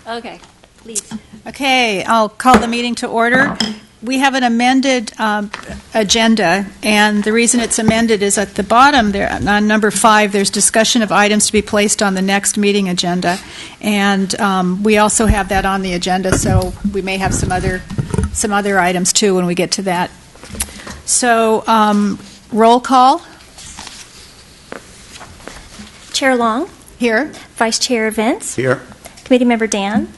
Okay, please. Okay, I'll call the meeting to order. We have an amended agenda, and the reason it's amended is at the bottom there, on number 5, there's discussion of items to be placed on the next meeting agenda, and we also have that on the agenda, so we may have some other items too when we get to that. So, roll call. Chair Long. Here. Vice Chair Vince. Here. Committee Member Dan.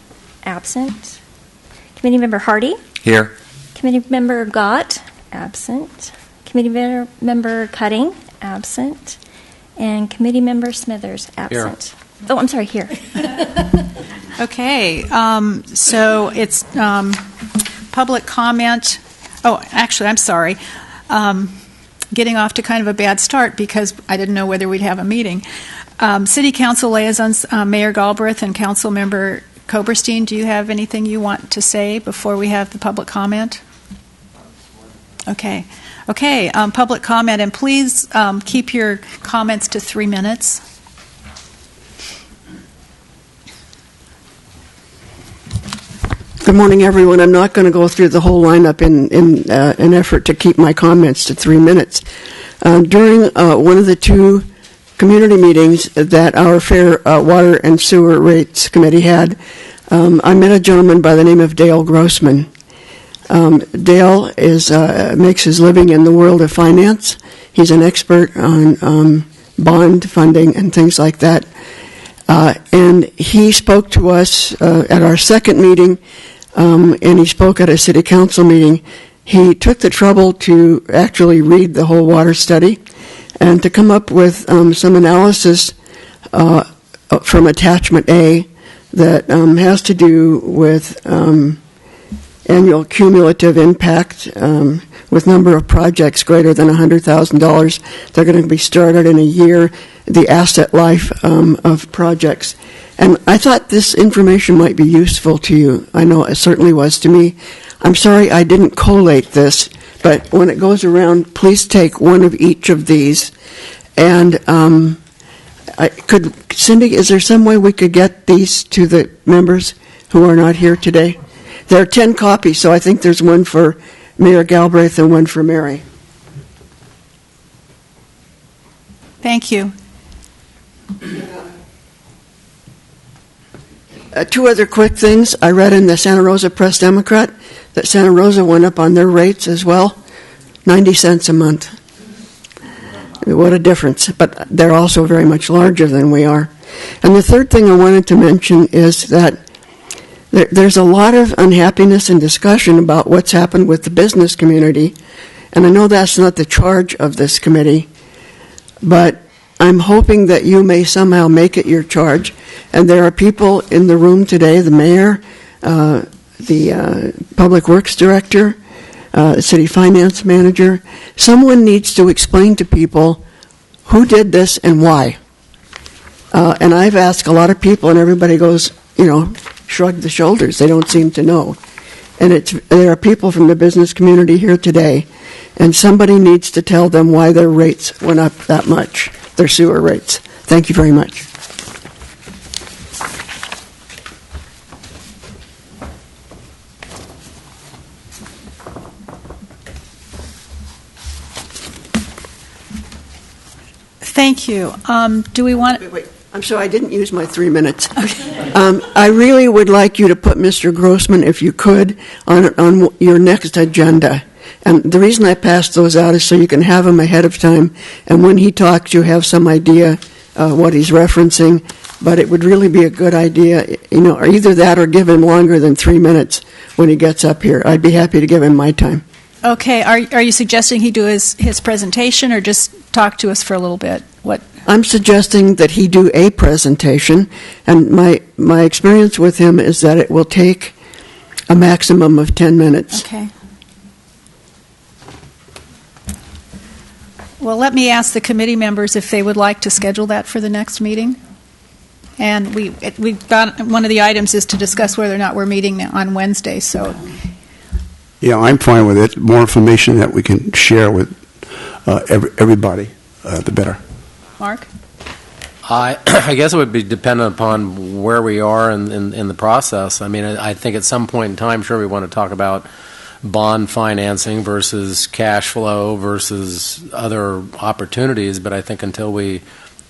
Absent. Committee Member Hardy. Here. Committee Member Gott. Absent. Committee Member Cutting. Absent. And Committee Member Smithers. Absent. Here. Oh, I'm sorry, here. Okay, so it's public comment. Oh, actually, I'm sorry. Getting off to kind of a bad start because I didn't know whether we'd have a meeting. City Council liaisons, Mayor Galbraith and Council Member Koberstein, do you have anything you want to say before we have the public comment? Okay, public comment, and please keep your comments to 3 minutes. Good morning, everyone. I'm not going to go through the whole lineup in an effort to keep my comments to 3 minutes. During one of the 2 community meetings that our Fair Water and Sewer Rates Committee had, I met a gentleman by the name of Dale Grossman. Dale makes his living in the world of finance. He's an expert on bond funding and things like that. And he spoke to us at our second meeting, and he spoke at a city council meeting. He took the trouble to actually read the whole water study and to come up with some analysis from attachment A that has to do with annual cumulative impact with number of projects greater than $100,000. They're going to be started in a year, the asset life of projects. And I thought this information might be useful to you. I know it certainly was to me. I'm sorry I didn't collate this, but when it goes around, please take one of each of these. And Cindy, is there some way we could get these to the members who are not here today? There are 10 copies, so I think there's one for Mayor Galbraith and one for Mary. Thank you. 2 other quick things. I read in the Santa Rosa Press-Democrat that Santa Rosa went up on their rates as well, 90 cents a month. What a difference. But they're also very much larger than we are. And the third thing I wanted to mention is that there's a lot of unhappiness and discussion about what's happened with the business community. And I know that's not the charge of this committee, but I'm hoping that you may somehow make it your charge. And there are people in the room today, the mayor, the public works director, the city finance manager. Someone needs to explain to people who did this and why. And I've asked a lot of people, and everybody goes, shrug the shoulders. They don't seem to know. And there are people from the business community here today, and somebody needs to tell them why their rates went up that much, their sewer rates. Thank you very much. Thank you. Do we want... Wait. I'm sorry, I didn't use my 3 minutes. I really would like you to put Mr. Grossman, if you could, on your next agenda. And the reason I passed those out is so you can have them ahead of time, and when he talks, you have some idea what he's referencing. But it would really be a good idea, or either that or give him longer than 3 minutes when he gets up here. I'd be happy to give him my time. Okay, are you suggesting he do his presentation or just talk to us for a little bit? What? I'm suggesting that he do a presentation, and my experience with him is that it will take a maximum of 10 minutes. Okay. Well, let me ask the committee members if they would like to schedule that for the next meeting. And we've got one of the items is to discuss whether or not we're meeting on Wednesday. So, yeah, I'm fine with it. More information that we can share with everybody, the better. Mark? I guess it would be dependent upon where we are in the process. I mean, I think at some point in time, sure, we want to talk about bond financing versus cash flow versus other opportunities, but I think until we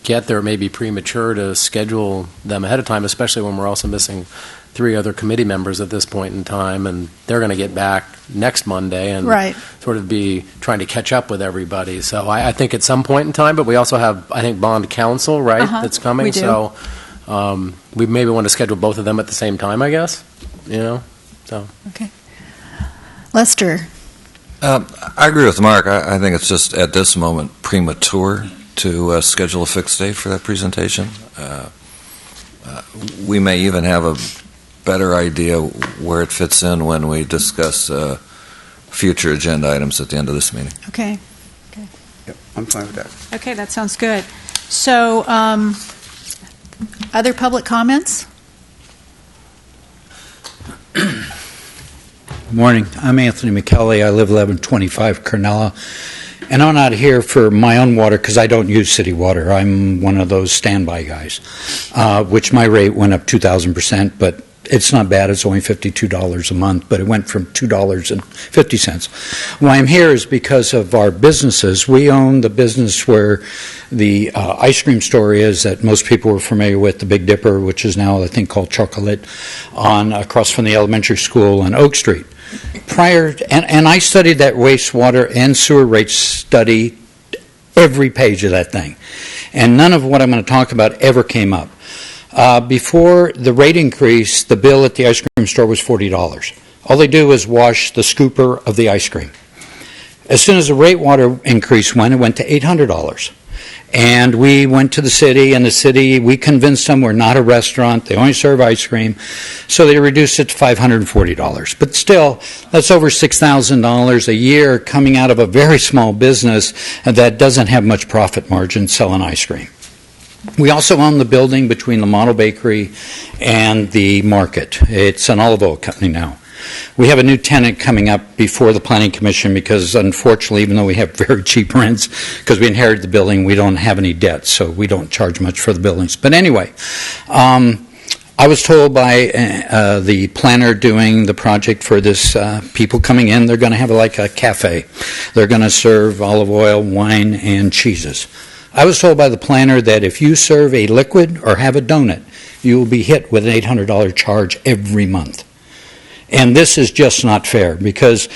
get there, it may be premature to schedule them ahead of time, especially when we're also missing 3 other committee members at this point in time, and they're going to get back next Monday and Right. sort of be trying to catch up with everybody. So I think at some point in time, but we also have, I think, bond counsel, right, that's coming. we do. So we maybe want to schedule both of them at the same time, I guess, so. Okay. Lester? I agree with Mark. I think it's just at this moment premature to schedule a fixed date for that presentation. We may even have a better idea where it fits in when we discuss future agenda items at the end of this meeting. Okay. Yep, I'm fine with that. Okay, that sounds good. So, other public comments? Morning. I'm Anthony McKelly. I live 1125 Cornella. And I'm not here for my own water because I don't use city water. I'm one of those standby guys, which my rate went up 2,000%, but it's not bad. It's only $52 a month, but it went from $2.50. Why I'm here is because of our businesses. We own the business where the ice cream store is that most people are familiar with, the Big Dipper, which is now, I think, called Chocolate, across from the elementary school on Oak Street. And I studied that wastewater and sewer rate study, every page of that thing. And none of what I'm going to talk about ever came up. Before the rate increase, the bill at the ice cream store was $40. All they do is wash the scooper of the ice cream. As soon as the rate water increase went, it went to $800. And we went to the city, and we convinced them we're not a restaurant. They only serve ice cream. So they reduced it to $540. But still, that's over $6,000 a year coming out of a very small business that doesn't have much profit margin selling ice cream. We also own the building between the Model Bakery and the market. It's an olive oil company now. We have a new tenant coming up before the Planning Commission because, unfortunately, even though we have very cheap rents, because we inherited the building, we don't have any debt, so we don't charge much for the buildings. But anyway, I was told by the planner doing the project for this, people coming in, they're going to have like a cafe. They're going to serve olive oil, wine, and cheeses. I was told by the planner that if you serve a liquid or have a donut, you will be hit with an $800 charge every month. And this is just not fair because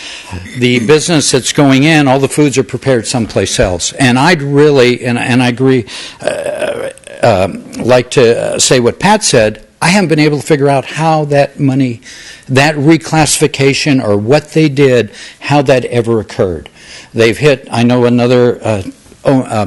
the business that's going in, all the foods are prepared someplace else. And I'd really, and I agree, like to say what Pat said, I haven't been able to figure out how that money, that reclassification or what they did, how that ever occurred. They've hit, I know another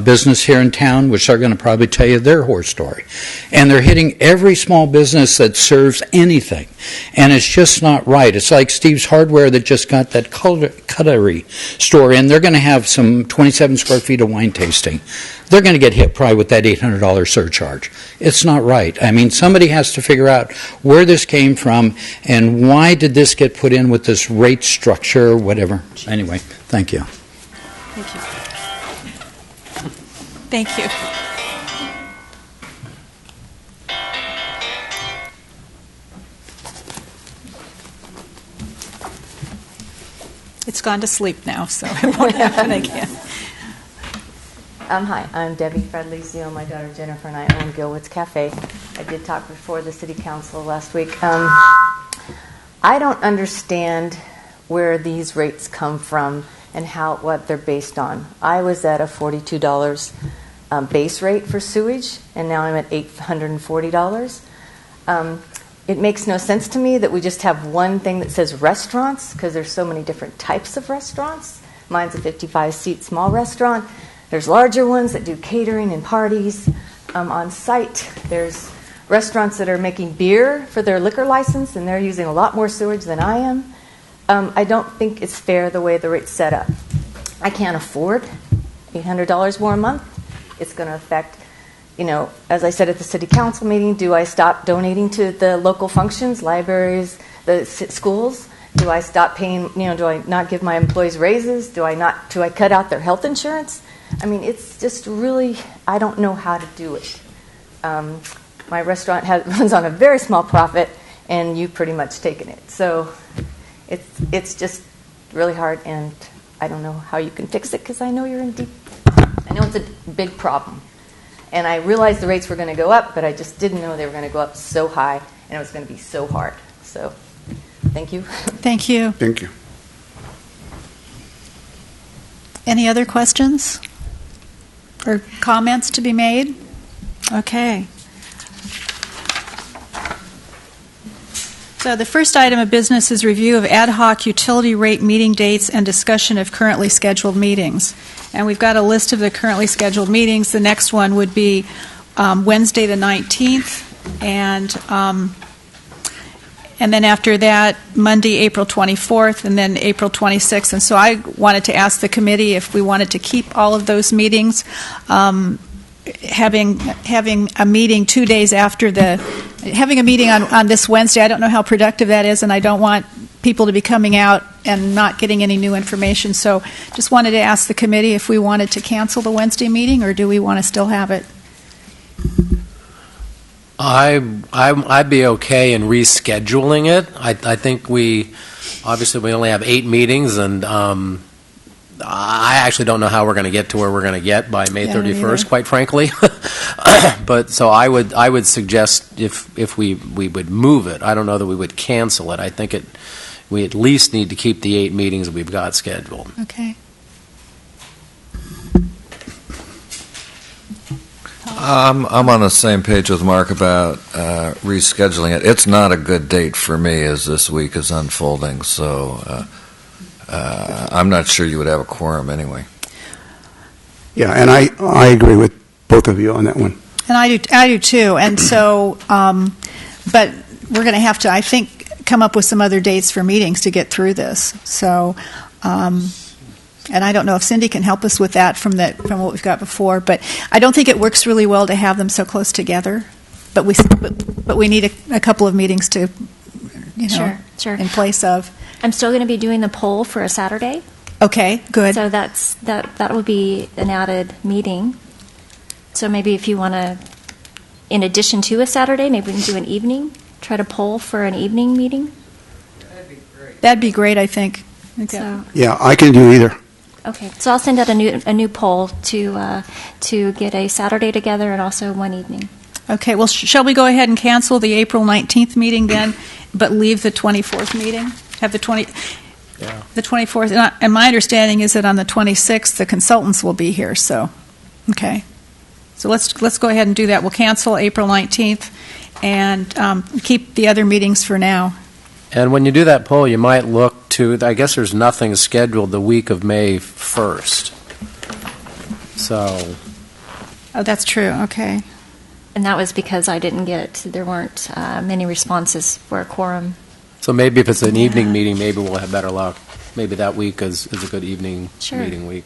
business here in town, which they're going to probably tell you their horror story. And they're hitting every small business that serves anything. And it's just not right. It's like Steve's Hardware that just got that cutlery store in. They're going to have some 27 square feet of wine tasting. They're going to get hit probably with that $800 surcharge. It's not right. I mean, somebody has to figure out where this came from and why did this get put in with this rate structure or whatever. Anyway, thank you. Thank you. Thank you. It's gone to sleep now, so it won't happen again. Hi, I'm Debbie Fredlizio. My daughter Jennifer and I own Gilwood's Cafe. I did talk before the City Council last week. I don't understand where these rates come from and what they're based on. I was at a $42 base rate for sewage, and now I'm at $840. It makes no sense to me that we just have one thing that says restaurants, because there's so many different types of restaurants. Mine's a 55-seat small restaurant. There's larger ones that do catering and parties. On site, there's restaurants that are making beer for their liquor license, and they're using a lot more sewage than I am. I don't think it's fair the way the rate's set up. I can't afford $800 more a month. It's going to affect, as I said at the City Council meeting, do I stop donating to the local functions, libraries, the schools? Do I stop paying, do I not give my employees raises? Do I cut out their health insurance? I mean, it's just really, I don't know how to do it. my restaurant runs on a very small profit, and you've pretty much taken it. So it's just really hard, and I don't know how you can fix it because I know you're in deep. I know it's a big problem, and I realized the rates were going to go up, but I just didn't know they were going to go up so high, and it was going to be so hard. So, thank you. Thank you. Thank you. Any other questions or comments to be made? Okay. So the first item of business is review of ad hoc utility rate meeting dates and discussion of currently scheduled meetings. And we've got a list of the currently scheduled meetings. The next one would be Wednesday the 19th, and then after that, Monday, April 24th, and then April 26th. And so I wanted to ask the committee if we wanted to keep all of those meetings. Having a meeting 2 days after having a meeting on this Wednesday, I don't know how productive that is, and I don't want people to be coming out and not getting any new information. So just wanted to ask the committee if we wanted to cancel the Wednesday meeting, or do we want to still have it? I'd be okay in rescheduling it. I think we only have 8 meetings, and I actually don't know how we're going to get to where we're going to get by May 31st, quite frankly. But so I would suggest if we would move it. I don't know that we would cancel it. I think we at least need to keep the 8 meetings that we've got scheduled. Okay. I'm on the same page with Mark about rescheduling it. It's not a good date for me as this week is unfolding, so I'm not sure you would have a quorum anyway. Yeah, and I agree with both of you on that one. And I do too. And so, but we're going to have to, I think, come up with some other dates for meetings to get through this. So, and I don't know if Cindy can help us with that from what we've got before. But I don't think it works really well to have them so close together. But we need a couple of meetings to, Sure. in place of. I'm still going to be doing the poll for a Saturday. Okay, good. So that will be an added meeting. So maybe if you want to, in addition to a Saturday, maybe we can do an evening, try to poll for an evening meeting. That'd be great, I think. So, Yeah, I can do either. okay, so I'll send out a new poll to get a Saturday together and also one evening. Okay, well, shall we go ahead and cancel the April 19th meeting then, but leave the 24th meeting? Have the 24th, and my understanding is that on the 26th, the consultants will be here, so, okay. So let's go ahead and do that. We'll cancel April 19th and keep the other meetings for now. And when you do that poll, you might look to, I guess there's nothing scheduled the week of May 1st. So. Oh, that's true, okay. And that was because there weren't many responses for a quorum. So maybe if it's an evening meeting, maybe we'll have better luck. Maybe that week is a good evening meeting week.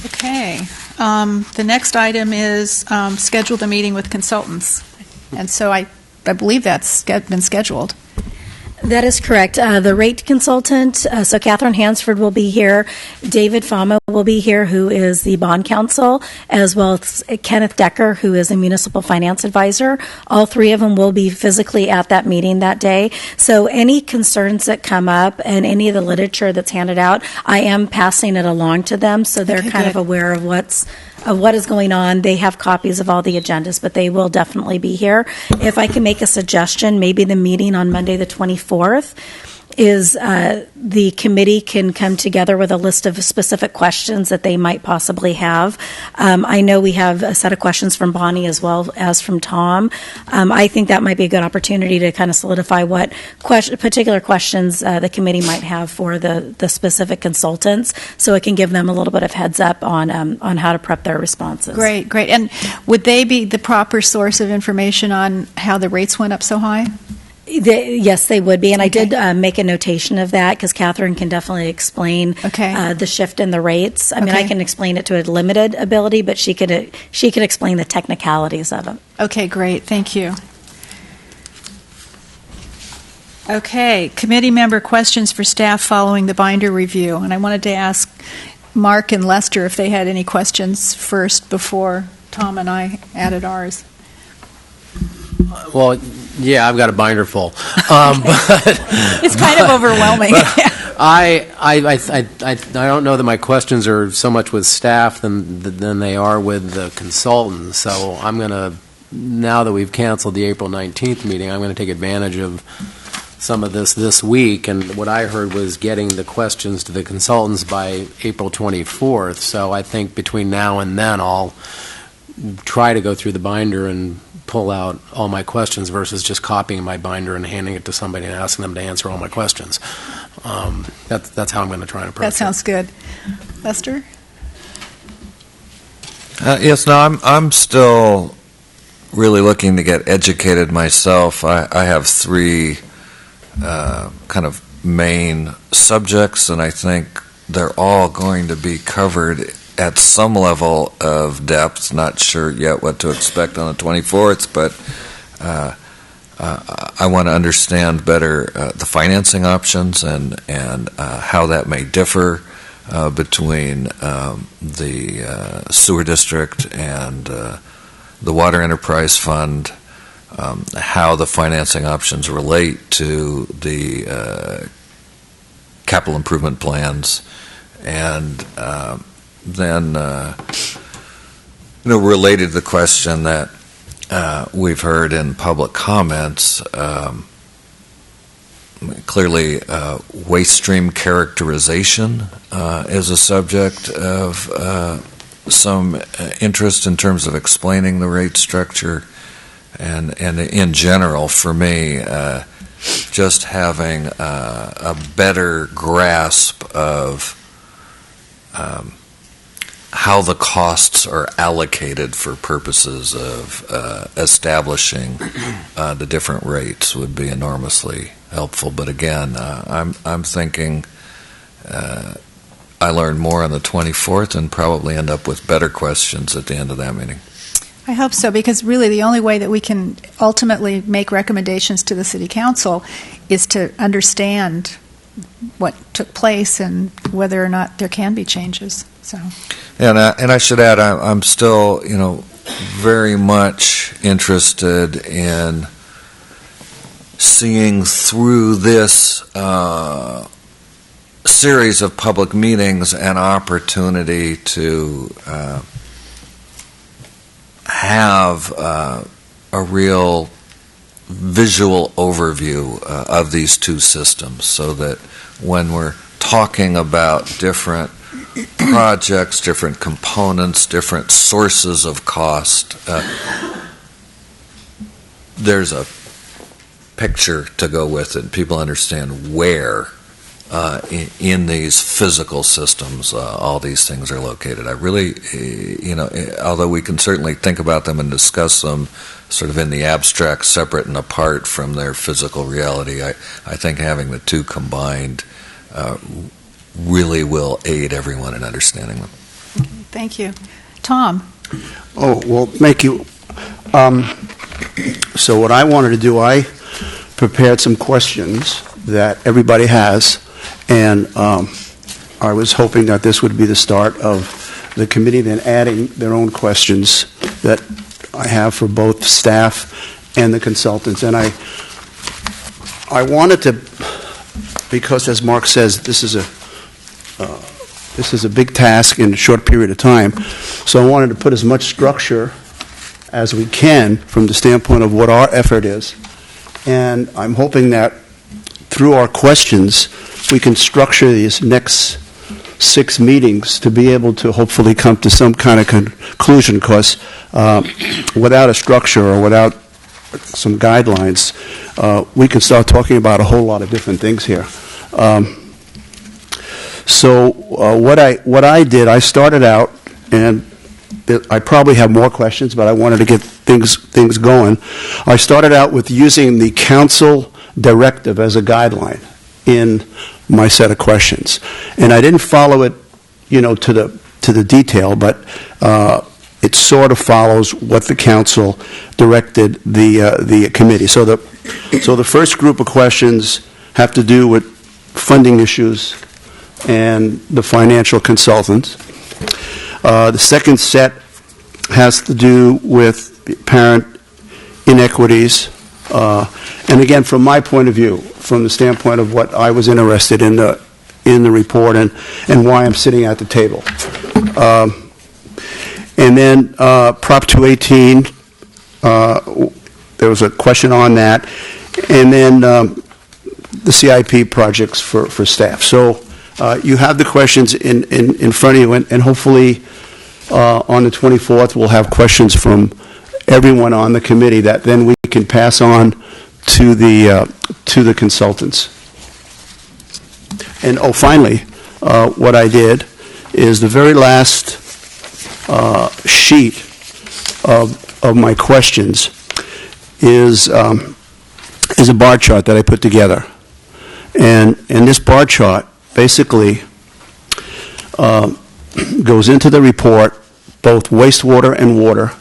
Okay. The next item is schedule the meeting with consultants. And so I believe that's been scheduled. That is correct. The rate consultant, so Catherine Hansford will be here. David Fama will be here, who is the bond counsel, as well as Kenneth Decker, who is a municipal finance advisor. All 3 of them will be physically at that meeting that day. So any concerns that come up and any of the literature that's handed out, I am passing it along to them, so they're kind of aware of what is going on. They have copies of all the agendas, but they will definitely be here. If I can make a suggestion, maybe the meeting on Monday the 24th is the committee can come together with a list of specific questions that they might possibly have. I know we have a set of questions from Bonnie as well as from Tom. I think that might be a good opportunity to kind of solidify what particular questions the committee might have for the specific consultants, so it can give them a little bit of heads up on how to prep their responses. Great. And would they be the proper source of information on how the rates went up so high? Yes, they would be, and I did make a notation of that because Catherine can definitely explain the shift in the rates. I mean, I can explain it to a limited ability, but she could explain the technicalities of it. Okay, great. Thank you. Okay, committee member questions for staff following the binder review, and I wanted to ask Mark and Lester if they had any questions first before Tom and I added ours. Well, yeah, I've got a binder full. But It's kind of overwhelming. I don't know that my questions are so much with staff than they are with the consultants. So I'm going to, now that we've canceled the April 19th meeting, I'm going to take advantage of some of this week. And what I heard was getting the questions to the consultants by April 24th. So I think between now and then, I'll try to go through the binder and pull out all my questions versus just copying my binder and handing it to somebody and asking them to answer all my questions. That's how I'm going to try and approach it. That sounds good. Lester? Yes, no, I'm still really looking to get educated myself. I have three kind of main subjects, and I think they're all going to be covered at some level of depth. Not sure yet what to expect on the 24th, but I want to understand better the financing options and how that may differ between the sewer district and the Water Enterprise Fund, how the financing options relate to the capital improvement plans, and then, related to the question that we've heard in public comments, clearly waste stream characterization is a subject of some interest in terms of explaining the rate structure, and in general, for me, just having a better grasp of how the costs are allocated for purposes of establishing the different rates would be enormously helpful. But again, I'm thinking I learn more on the 24th and probably end up with better questions at the end of that meeting. I hope so, because really the only way that we can ultimately make recommendations to the City Council is to understand what took place and whether or not there can be changes. So, and I should add, I'm still, very much interested in seeing through this series of public meetings an opportunity to have a real visual overview of these two systems, so that when we're talking about different projects, different components, different sources of cost, there's a picture to go with it. People understand where in these physical systems all these things are located. I really, although we can certainly think about them and discuss them sort of in the abstract, separate and apart from their physical reality, I think having the two combined really will aid everyone in understanding them. thank you. Tom? Oh, well, thank you. So what I wanted to do, I prepared some questions that everybody has, and I was hoping that this would be the start of the committee then adding their own questions that I have for both staff and the consultants. And I wanted to, because as Mark says, this is a big task in a short period of time, so I wanted to put as much structure as we can from the standpoint of what our effort is. And I'm hoping that through our questions, we can structure these next 6 meetings to be able to hopefully come to some kind of conclusion, because without a structure or without some guidelines, we can start talking about a whole lot of different things here. So what I did, I started out, and I probably have more questions, but I wanted to get things going. I started out with using the council directive as a guideline in my set of questions, and I didn't follow it, to the detail, but it sort of follows what the council directed the committee. So the first group of questions have to do with funding issues and the financial consultants. The second set has to do with apparent inequities. And again, from my point of view, from the standpoint of what I was interested in the report and why I'm sitting at the table. And then Prop 218, there was a question on that. And then the CIP projects for staff. So you have the questions in front of you, and hopefully on the 24th we'll have questions from everyone on the committee that then we can pass on to the consultants. And finally, what I did is the very last sheet of my questions is a bar chart that I put together. And this bar chart basically goes into the report, both wastewater and water,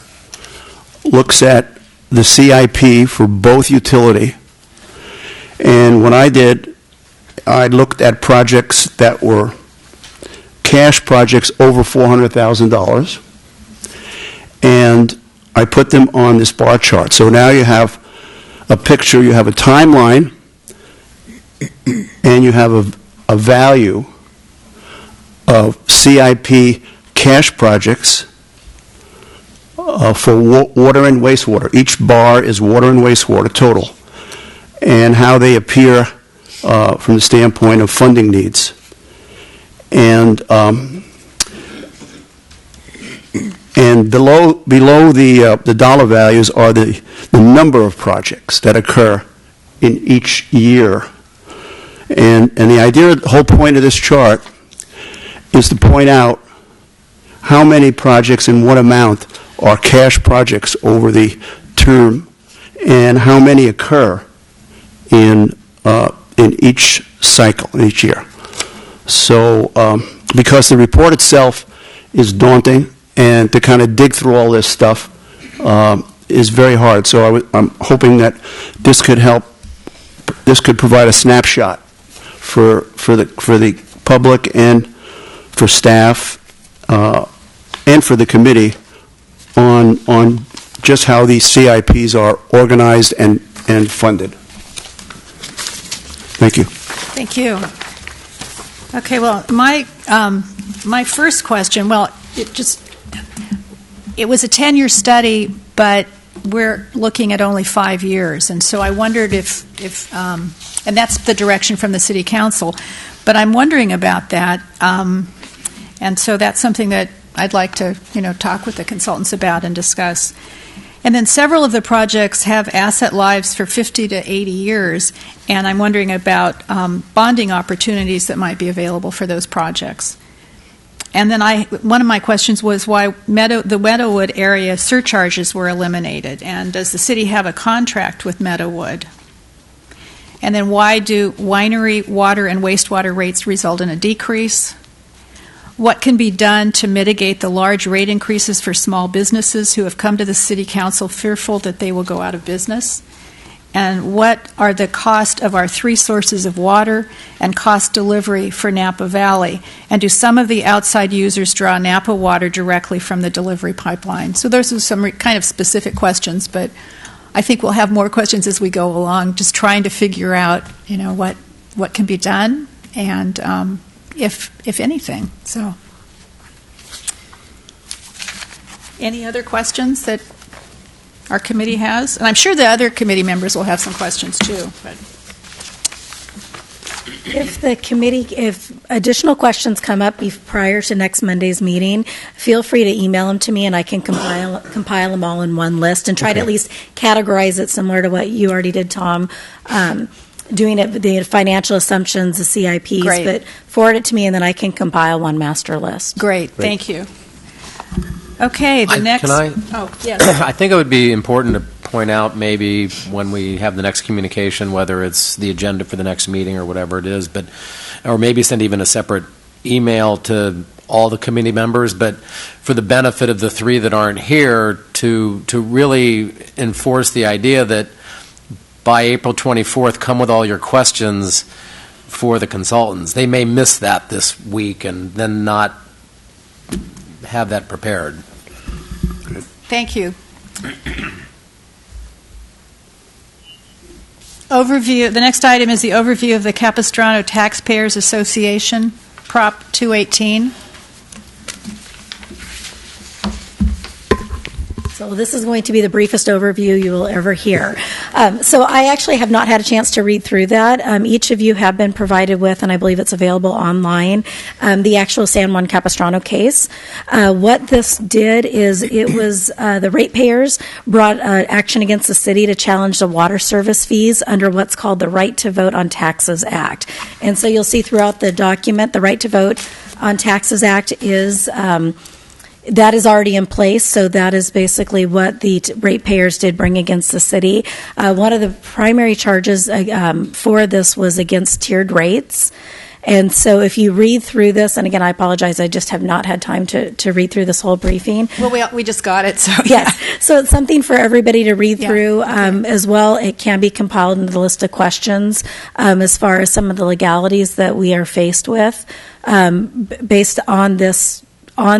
looks at the CIP for both utility. And what I did, I looked at projects that were cash projects over $400,000, and I put them on this bar chart. So now you have a picture, you have a timeline, and you have a value of CIP cash projects for water and wastewater. Each bar is water and wastewater total, and how they appear from the standpoint of funding needs. And below the dollar values are the number of projects that occur in each year. And the idea, the whole point of this chart is to point out how many projects and what amount are cash projects over the term, and how many occur in each cycle, in each year. So because the report itself is daunting, and to kind of dig through all this stuff is very hard. So I'm hoping that this could help. This could provide a snapshot for the public and for staff and for the committee on just how these CIPs are organized and funded. Thank you. Thank you. Okay, well, my first question, well, it was a 10-year study, but we're looking at only 5 years, and so I wondered if and that's the direction from the City Council, but I'm wondering about that, and so that's something that I'd like to, talk with the consultants about and discuss. And then several of the projects have asset lives for 50 to 80 years, and I'm wondering about bonding opportunities that might be available for those projects. And then one of my questions was why the Meadowwood area surcharges were eliminated, and does the city have a contract with Meadowwood? And then why do winery water and wastewater rates result in a decrease? What can be done to mitigate the large rate increases for small businesses who have come to the City Council fearful that they will go out of business? And what are the cost of our 3 sources of water and cost delivery for Napa Valley? And do some of the outside users draw Napa water directly from the delivery pipeline? So those are some kind of specific questions, but I think we'll have more questions as we go along, just trying to figure out, what can be done and if anything. So, any other questions that our committee has? And I'm sure the other committee members will have some questions too. But If additional questions come up prior to next Monday's meeting, feel free to email them to me, and I can compile them all in one list and try to at least categorize it similar to what you already did, Tom. Doing it, the financial assumptions, the CIPs, Great. but forward it to me, and then I can compile one master list. Great. Thank you. Okay, next. Can I? Oh, yes. I think it would be important to point out maybe when we have the next communication, whether it's the agenda for the next meeting or whatever it is, or maybe send even a separate email to all the committee members, but for the benefit of the 3 that aren't here, to really enforce the idea that by April 24th, come with all your questions for the consultants. They may miss that this week and then not have that prepared. Thank you. Overview. The next item is the overview of the Capistrano Taxpayers Association, Prop 218. So this is going to be the briefest overview you will ever hear. So I actually have not had a chance to read through that. Each of you have been provided with, and I believe it's available online, the actual San Juan Capistrano case. What this did is it was the ratepayers brought action against the city to challenge the water service fees under what's called the Right to Vote on Taxes Act. And so you'll see throughout the document, the Right to Vote on Taxes Act is that is already in place, so that is basically what the ratepayers did bring against the city. One of the primary charges for this was against tiered rates. And so if you read through this, and again, I apologize, I just have not had time to read through this whole briefing. Well, we just got it, so yes. So it's something for everybody to read through as well. It can be compiled into the list of questions as far as some of the legalities that we are faced with based on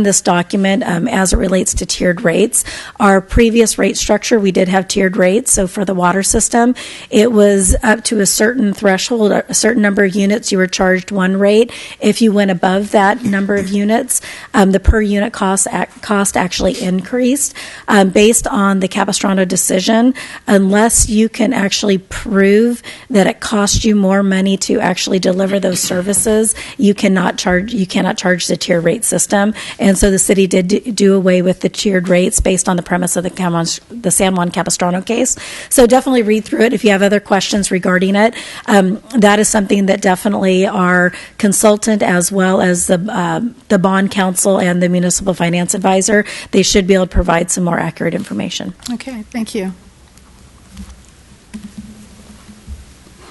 this document as it relates to tiered rates. Our previous rate structure, we did have tiered rates. So for the water system, it was up to a certain threshold, a certain number of units, you were charged one rate. If you went above that number of units, the per unit cost actually increased. Based on the Capistrano decision, unless you can actually prove that it cost you more money to actually deliver those services, you cannot charge the tier rate system. And so the city did do away with the tiered rates based on the premise of the San Juan Capistrano case. So definitely read through it if you have other questions regarding it. That is something that definitely our consultant as well as the bond counsel and the municipal finance advisor, they should be able to provide some more accurate information. Okay, thank you.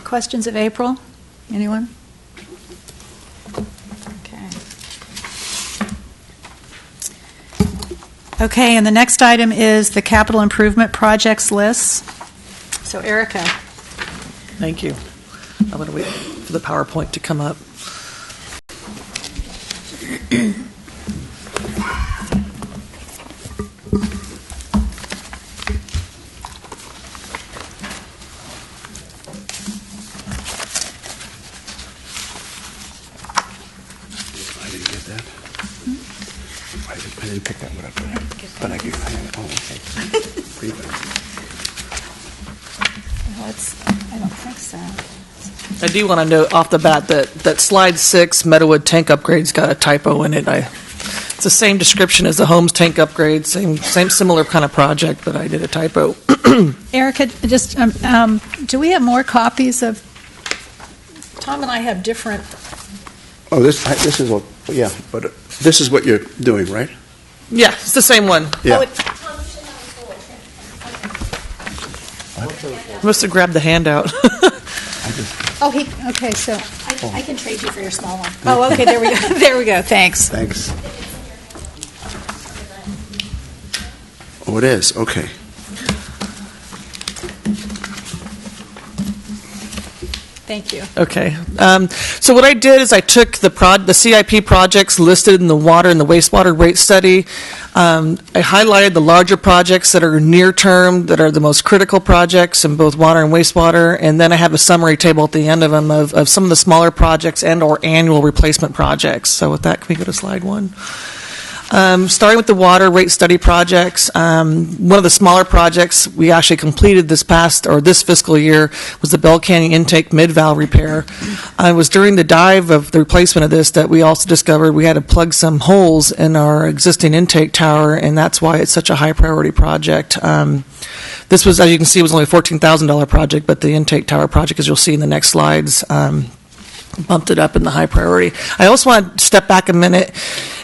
Questions of April? Anyone? Okay, and the next item is the capital improvement projects list. So, Erica. Thank you. I'm going to wait for the PowerPoint to come up. I didn't get that. I didn't pick that one up, but I do. Oh, okay. Pretty good. I don't think so. I do want to note off the bat that slide 6, Meadowood tank upgrades, got a typo in it. It's the same description as the Holmes tank upgrade, same similar kind of project, but I did a typo. Erica, just do we have more copies of? Tom and I have different. Oh, this is what, yeah, but this is what you're doing, right? Yeah, it's the same one. Yeah. Must have grabbed the handout. Okay, so. I can trade you for your small one. Oh, okay, there we go. There we go, thanks. Thanks. Oh, it is, okay. Thank you. Okay. So what I did is I took the CIP projects listed in the water and the wastewater rate study. I highlighted the larger projects that are near term, that are the most critical projects in both water and wastewater, and then I have a summary table at the end of them of some of the smaller projects and or annual replacement projects. So with that, can we go to slide 1? Starting with the water rate study projects, one of the smaller projects we actually completed this fiscal year was the Bell Canyon intake mid-valve repair. It was during the dive of the replacement of this that we also discovered we had to plug some holes in our existing intake tower, and that's why it's such a high priority project. This was, as you can see, was only a $14,000 project, but the intake tower project, as you'll see in the next slides, bumped it up in the high priority. I also want to step back a minute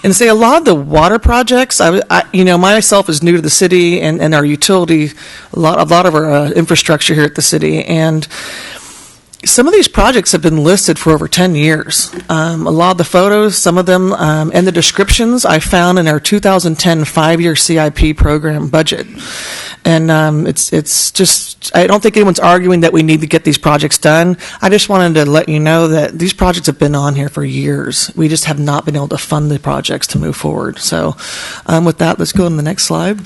and say a lot of the water projects, myself is new to the city and our utility, a lot of our infrastructure here at the city, and some of these projects have been listed for over 10 years. A lot of the photos, some of them, and the descriptions I found in our 2010 5-year CIP program budget. And it's just, I don't think anyone's arguing that we need to get these projects done. I just wanted to let you know that these projects have been on here for years. We just have not been able to fund the projects to move forward. So with that, let's go to the next slide.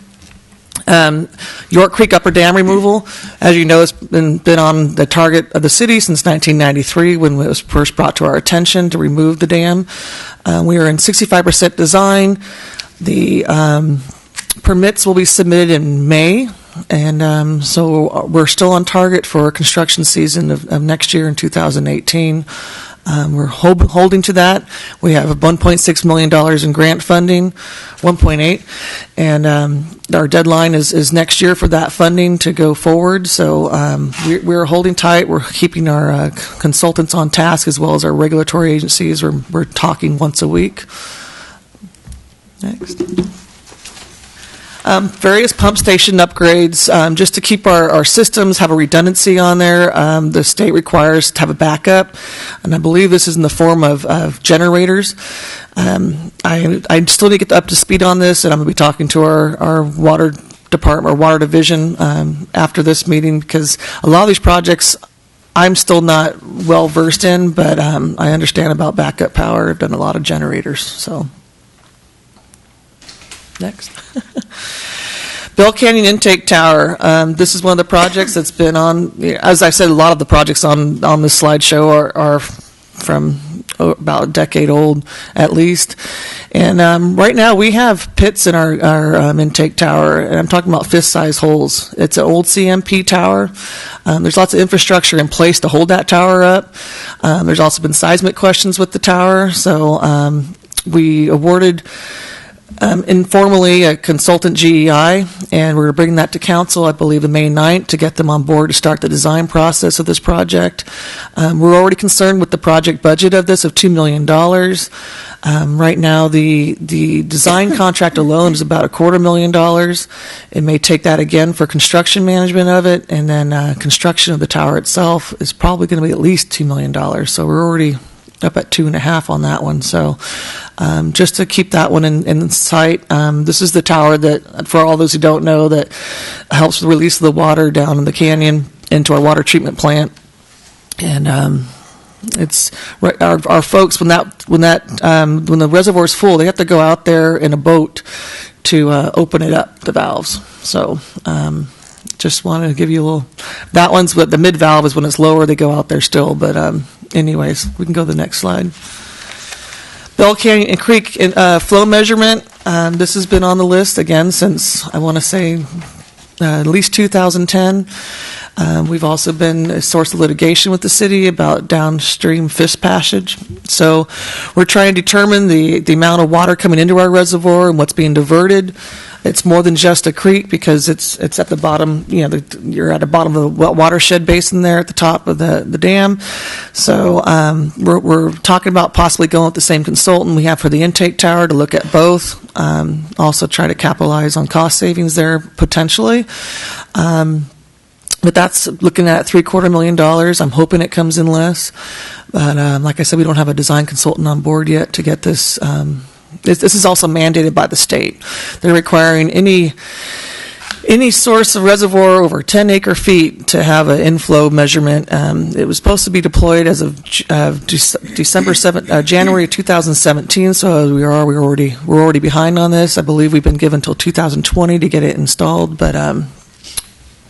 York Creek Upper Dam removal, as you know, it's been on the target of the city since 1993 when it was first brought to our attention to remove the dam. We are in 65% design. The permits will be submitted in May, and so we're still on target for a construction season of next year in 2018. We're holding to that. We have $1.6 million in grant funding, 1.8, and our deadline is next year for that funding to go forward. So we're holding tight. We're keeping our consultants on task as well as our regulatory agencies. We're talking once a week. Next. Various pump station upgrades, just to keep our systems, have a redundancy on there. The state requires to have a backup, and I believe this is in the form of generators. I still need to get up to speed on this, and I'm going to be talking to our water department or water division after this meeting, because a lot of these projects I'm still not well versed in, but I understand about backup power. I've done a lot of generators, so. Next. Bell Canyon Intake Tower. This is one of the projects that's been on, as I said, a lot of the projects on this slideshow are from about a decade old at least. And right now we have pits in our intake tower, and I'm talking about fist-size holes. It's an old CMP tower. There's lots of infrastructure in place to hold that tower up. There's also been seismic questions with the tower, so we awarded informally a consultant GEI, and we're bringing that to council, I believe, on May 9th to get them on board to start the design process of this project. We're already concerned with the project budget of this of $2 million. Right now, the design contract alone is about $250,000. It may take that again for construction management of it, and then construction of the tower itself is probably going to be at least $2 million. So we're already up at 2.5 on that one. So just to keep that one in sight, this is the tower that, for all those who don't know, that helps with the release of the water down in the canyon into our water treatment plant. And it's our folks, when the reservoir is full, they have to go out there in a boat to open it up, the valves. So just wanted to give you a little. That one's what the mid valve is. When it's lower, they go out there still. But anyways, we can go to the next slide. Bell Canyon Creek flow measurement. This has been on the list again since, I want to say, at least 2010. We've also been a source of litigation with the city about downstream fish passage. So we're trying to determine the amount of water coming into our reservoir and what's being diverted. It's more than just a creek because it's at the bottom. You're at the bottom of the watershed basin there at the top of the dam. So we're talking about possibly going with the same consultant we have for the intake tower to look at both. Also try to capitalize on cost savings there potentially. But that's looking at $750,000. I'm hoping it comes in less. But like I said, we don't have a design consultant on board yet to get this. This is also mandated by the state. They're requiring any source of reservoir over 10 acre feet to have an inflow measurement. It was supposed to be deployed as of January 2017. So we're already behind on this. I believe we've been given until 2020 to get it installed, but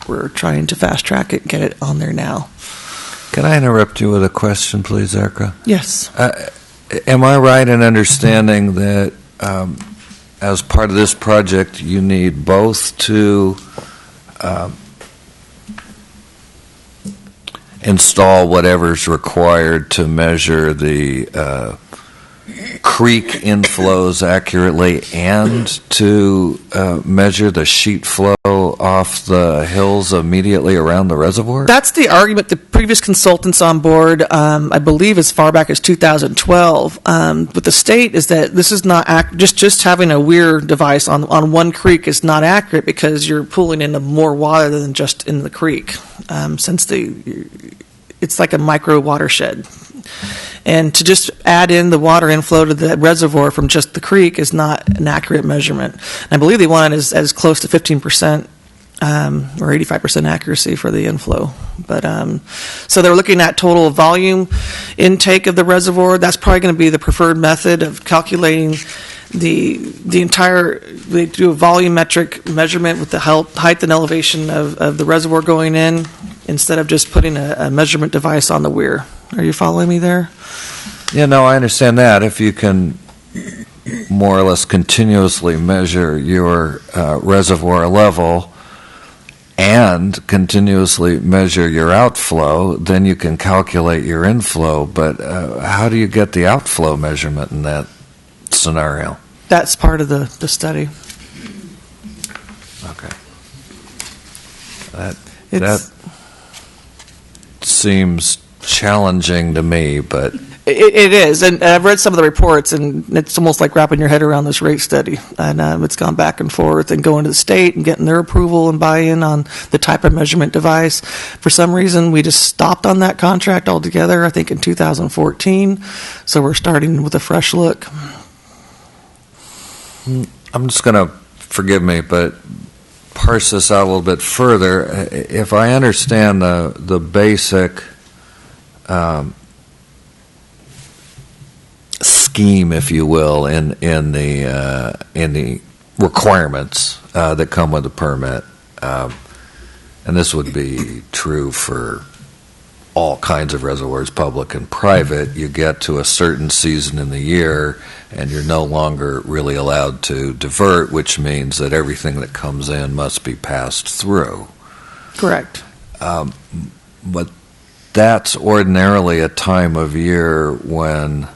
we're trying to fast track it, get it on there now. Can I interrupt you with a question, please, Erica? Yes. Am I right in understanding that as part of this project, you need both to install whatever's required to measure the creek inflows accurately and to measure the sheet flow off the hills immediately around the reservoir? That's the argument the previous consultants on board, I believe as far back as 2012, with the state, is that this is not just having a weir device on one creek is not accurate because you're pulling in more water than just in the creek, since it's like a micro watershed. And to just add in the water inflow to the reservoir from just the creek is not an accurate measurement. And I believe they want it as close to 15% or 85% accuracy for the inflow. But so they're looking at total volume intake of the reservoir. That's probably going to be the preferred method of calculating the entire, they do a volumetric measurement with the height and elevation of the reservoir going in, instead of just putting a measurement device on the weir. Are you following me there? Yeah, no, I understand that. If you can more or less continuously measure your reservoir level and continuously measure your outflow, then you can calculate your inflow. But how do you get the outflow measurement in that scenario? That's part of the study. Okay. It's- That seems challenging to me, but It is, and I've read some of the reports, and it's almost like wrapping your head around this rate study. And it's gone back and forth, and going to the state and getting their approval and buy-in on the type of measurement device. For some reason, we just stopped on that contract altogether, I think in 2014, so we're starting with a fresh look. I'm just going to, forgive me, but parse this out a little bit further. If I understand the basic scheme, if you will, in the requirements that come with the permit, and this would be true for all kinds of reservoirs, public and private, you get to a certain season in the year and you're no longer really allowed to divert, which means that everything that comes in must be passed through. Correct. But that's ordinarily a time of year when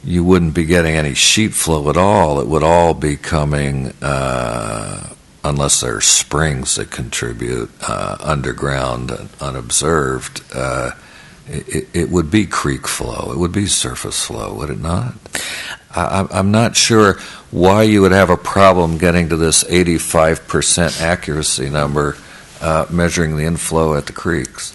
you wouldn't be getting any sheet flow at all. It would all be coming, unless there are springs that contribute underground, unobserved. It would be creek flow. It would be surface flow, would it not? I'm not sure why you would have a problem getting to this 85% accuracy number measuring the inflow at the creeks.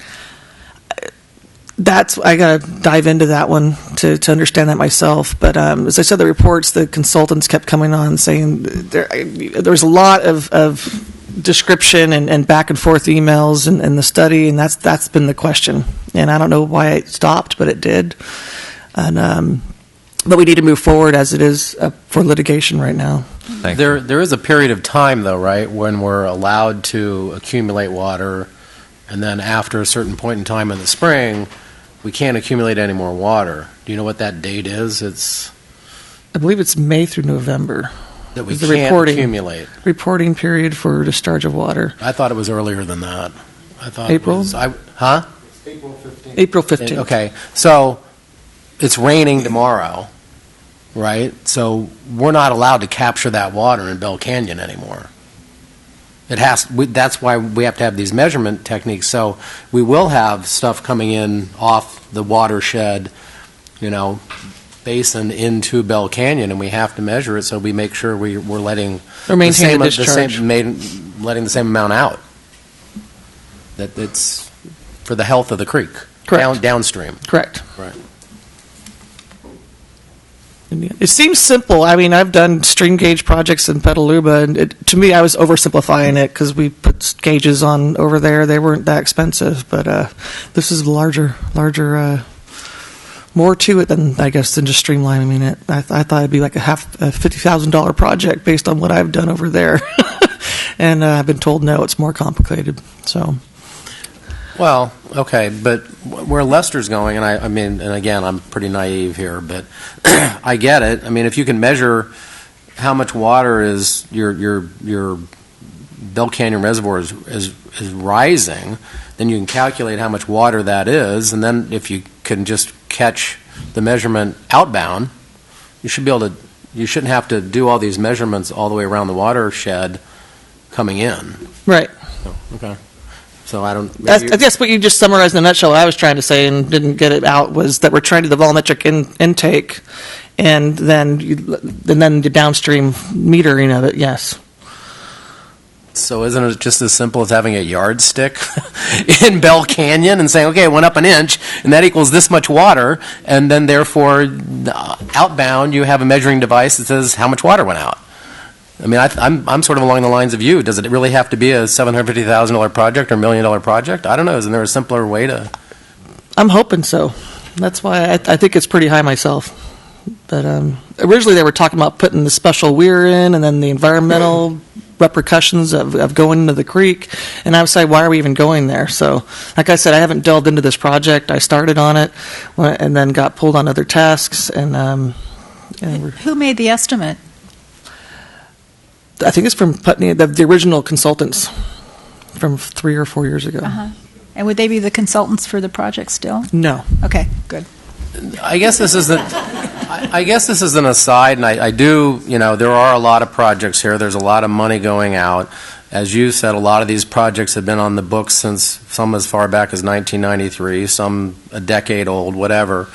I got to dive into that one to understand that myself. But as I said, the reports, the consultants kept coming on saying there was a lot of description and back and forth emails in the study, and that's been the question. And I don't know why it stopped, but it did. And but we need to move forward as it is for litigation right now. Thank you. There is a period of time, though, right, when we're allowed to accumulate water, and then after a certain point in time in the spring, we can't accumulate any more water. Do you know what that date is? I believe it's May through November. That we Is the can't reporting. accumulate. Reporting period for discharge of water. I thought it was earlier than that. I thought April? It was, huh? April 15th. Okay, so it's raining tomorrow, right? So we're not allowed to capture that water in Bell Canyon anymore. That's why we have to have these measurement techniques. So we will have stuff coming in off the watershed, basin into Bell Canyon, and we have to measure it so we make sure we're letting Or maintain the discharge. letting the same amount out. That it's for the health of the creek. Correct. Downstream. Correct. Right. It seems simple. I mean, I've done stream gauge projects in Petaluma, and to me, I was oversimplifying it because we put gauges on over there. They weren't that expensive, but this is larger, more to it than than just streamlining it. I thought it'd be like a $50,000 project based on what I've done over there, and I've been told no, it's more complicated. So. Well, okay, but where Lester's going, and I mean, and again, I'm pretty naive here, but I get it. I mean, if you can measure how much water is your Bell Canyon Reservoir is rising, then you can calculate how much water that is, and then if you can just catch the measurement outbound, you should be able to. You shouldn't have to do all these measurements all the way around the watershed coming in. Right. Oh, okay. So I don't. I guess what you just summarized in a nutshell, what I was trying to say and didn't get it out, was that we're trying to do the volumetric intake, and then the downstream metering of it. Yes. So isn't it just as simple as having a yardstick in Bell Canyon and saying, okay, it went up an inch, and that equals this much water, and then therefore outbound you have a measuring device that says how much water went out. I mean, I'm sort of along the lines of you. Does it really have to be a $750,000 project or $1 million project? I don't know. Isn't there a simpler way to? I'm hoping so. That's why I think it's pretty high myself. But originally they were talking about putting the special weir in and then the environmental repercussions of going into the creek. And I was like, why are we even going there? So, like I said, I haven't delved into this project. I started on it and then got pulled on other tasks. And Who made the estimate? I think it's from Putney, the original consultants from 3 or 4 years ago. And would they be the consultants for the project still? No. Okay, good. I guess this is an aside, and I do, there are a lot of projects here. There's a lot of money going out. As you said, a lot of these projects have been on the books since some as far back as 1993, some a decade old, whatever.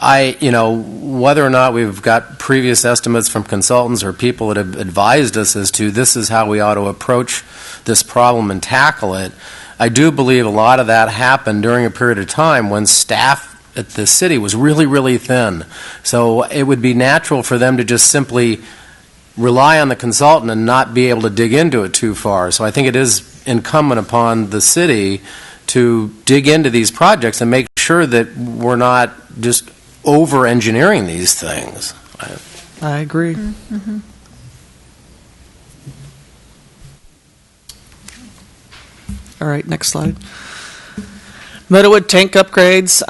Whether or not we've got previous estimates from consultants or people that have advised us as to this is how we ought to approach this problem and tackle it, I do believe a lot of that happened during a period of time when staff at the city was really, really thin. So it would be natural for them to just simply rely on the consultant and not be able to dig into it too far. So I think it is incumbent upon the city to dig into these projects and make sure that we're not just over-engineering these things. I agree. Mm-hmm. All right, next slide. Meadowood tank upgrades.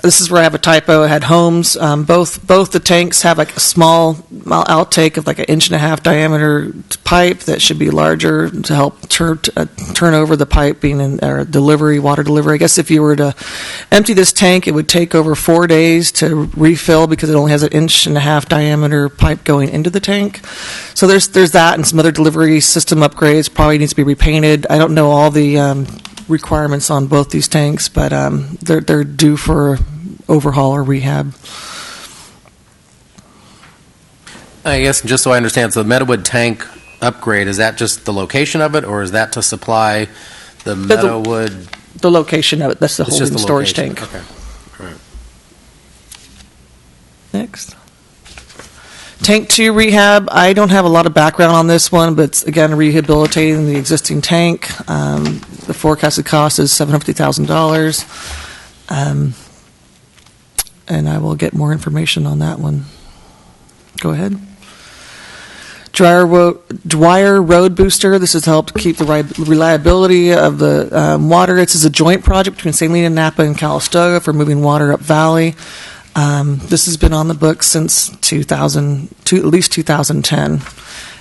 This is where I have a typo. I had homes. Both the tanks have like a small outtake of like 1.5 inch diameter pipe that should be larger to help turn over the pipe being in water delivery. I guess if you were to empty this tank, it would take over 4 days to refill because it only has 1.5 inch diameter pipe going into the tank. So there's that and some other delivery system upgrades. Probably needs to be repainted. I don't know all the requirements on both these tanks, but they're due for overhaul or rehab. I guess just so I understand, so the Meadowood tank upgrade, is that just the location of it, or is that to supply the Meadowood? The location of it. That's the It's holding just the storage location. tank. Okay. All right. Next. Tank 2 rehab, I don't have a lot of background on this one, but it's, again, rehabilitating the existing tank. The forecasted cost is $750,000. And I will get more information on that one. Go ahead. Dwyer Road Booster. This has helped keep the reliability of the water. This is a joint project between St. Helena, Napa, and Calistoga for moving water up valley. This has been on the books since at least 2010,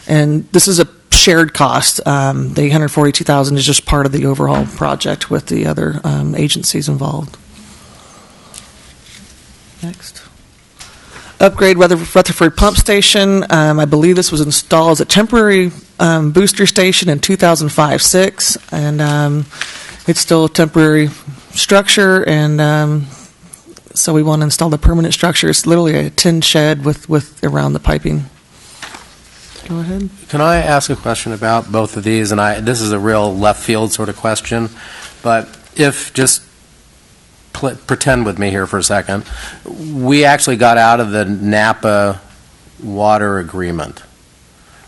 and this is a shared cost. The $842,000 is just part of the overall project with the other agencies involved. Next. Upgrade Rutherford Pump Station. I believe this was installed as a temporary booster station in 2005-06, and it's still a temporary structure, and so we want to install the permanent structure. It's literally a tin shed with around the piping. Go ahead. Can I ask a question about both of these? And this is a real left field sort of question, but if just pretend with me here for a second, we actually got out of the Napa water agreement,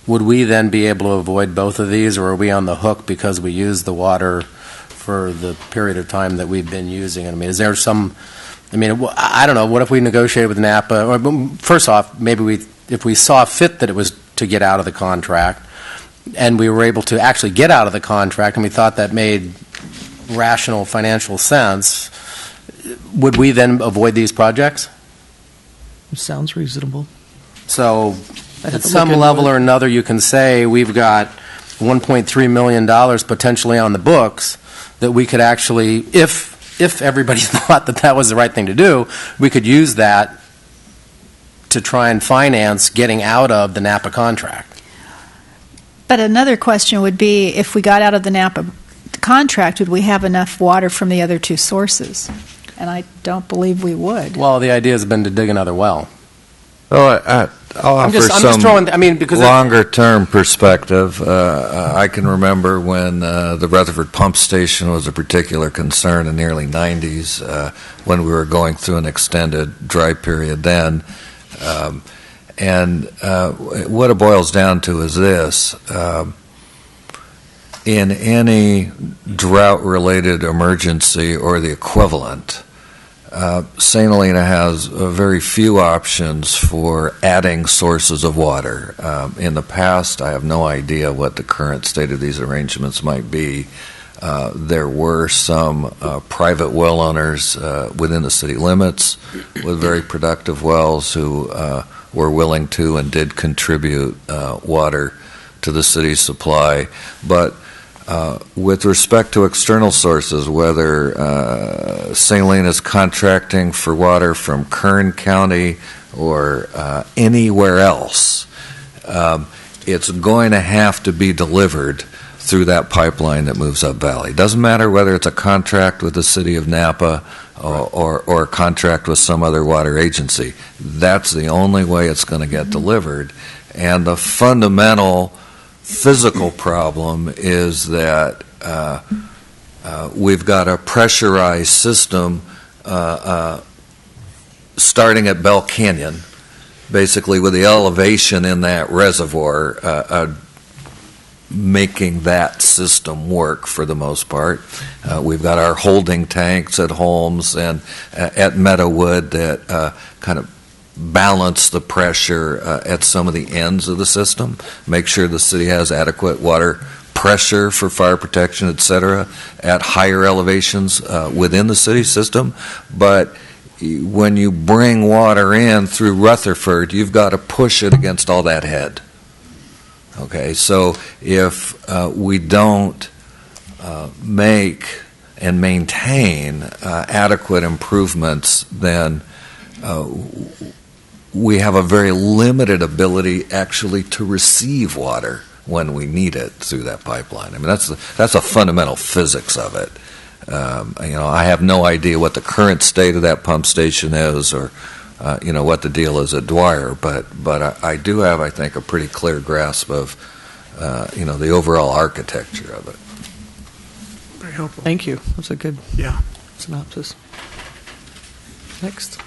would we then be able to avoid both of these, or are we on the hook because we used the water for the period of time that we've been using it? I mean, is there some... I don't know. What if we negotiated with Napa? Or, first off, maybe if we saw fit that it was to get out of the contract, and we were able to actually get out of the contract, and we thought that made rational financial sense, would we then avoid these projects? It sounds reasonable. So, at some level or another, you can say we've got $1.3 million potentially on the books that we could actually, if everybody thought that was the right thing to do, we could use that to try and finance getting out of the Napa contract. But another question would be, if we got out of the Napa contract, would we have enough water from the other two sources? And I don't believe we would. Well, the idea has been to dig another well. Well, I'll offer some longer-term perspective. I can remember when the Rutherford Pump Station was a particular concern in the early 90s when we were going through an extended dry period then. And what it boils down to is this. In any drought-related emergency or the equivalent, St. Helena has very few options for adding sources of water. In the past, I have no idea what the current state of these arrangements might be. There were some private well owners within the city limits with very productive wells who were willing to and did contribute water to the city's supply. But with respect to external sources, whether St. Helena is contracting for water from Kern County or anywhere else, it's going to have to be delivered through that pipeline that moves up valley. It doesn't matter whether it's a contract with the city of Napa or a contract with some other water agency. That's the only way it's going to get delivered. And the fundamental physical problem is that we've got a pressurized system starting at Bell Canyon, basically with the elevation in that reservoir making that system work for the most part. We've got our holding tanks at Holmes and at Meadowood that kind of balance the pressure at some of the ends of the system, make sure the city has adequate water pressure for fire protection, et cetera, at higher elevations within the city system. But when you bring water in through Rutherford, you've got to push it against all that head. Okay, so if we don't make and maintain adequate improvements, then we have a very limited ability actually to receive water when we need it through that pipeline. I mean, that's a fundamental physics of it. I have no idea what the current state of that pump station is, or what the deal is at Dwyer, but I do have, I think, a pretty clear grasp of the overall architecture of it. Very helpful. Thank you. That's a good synopsis. Next.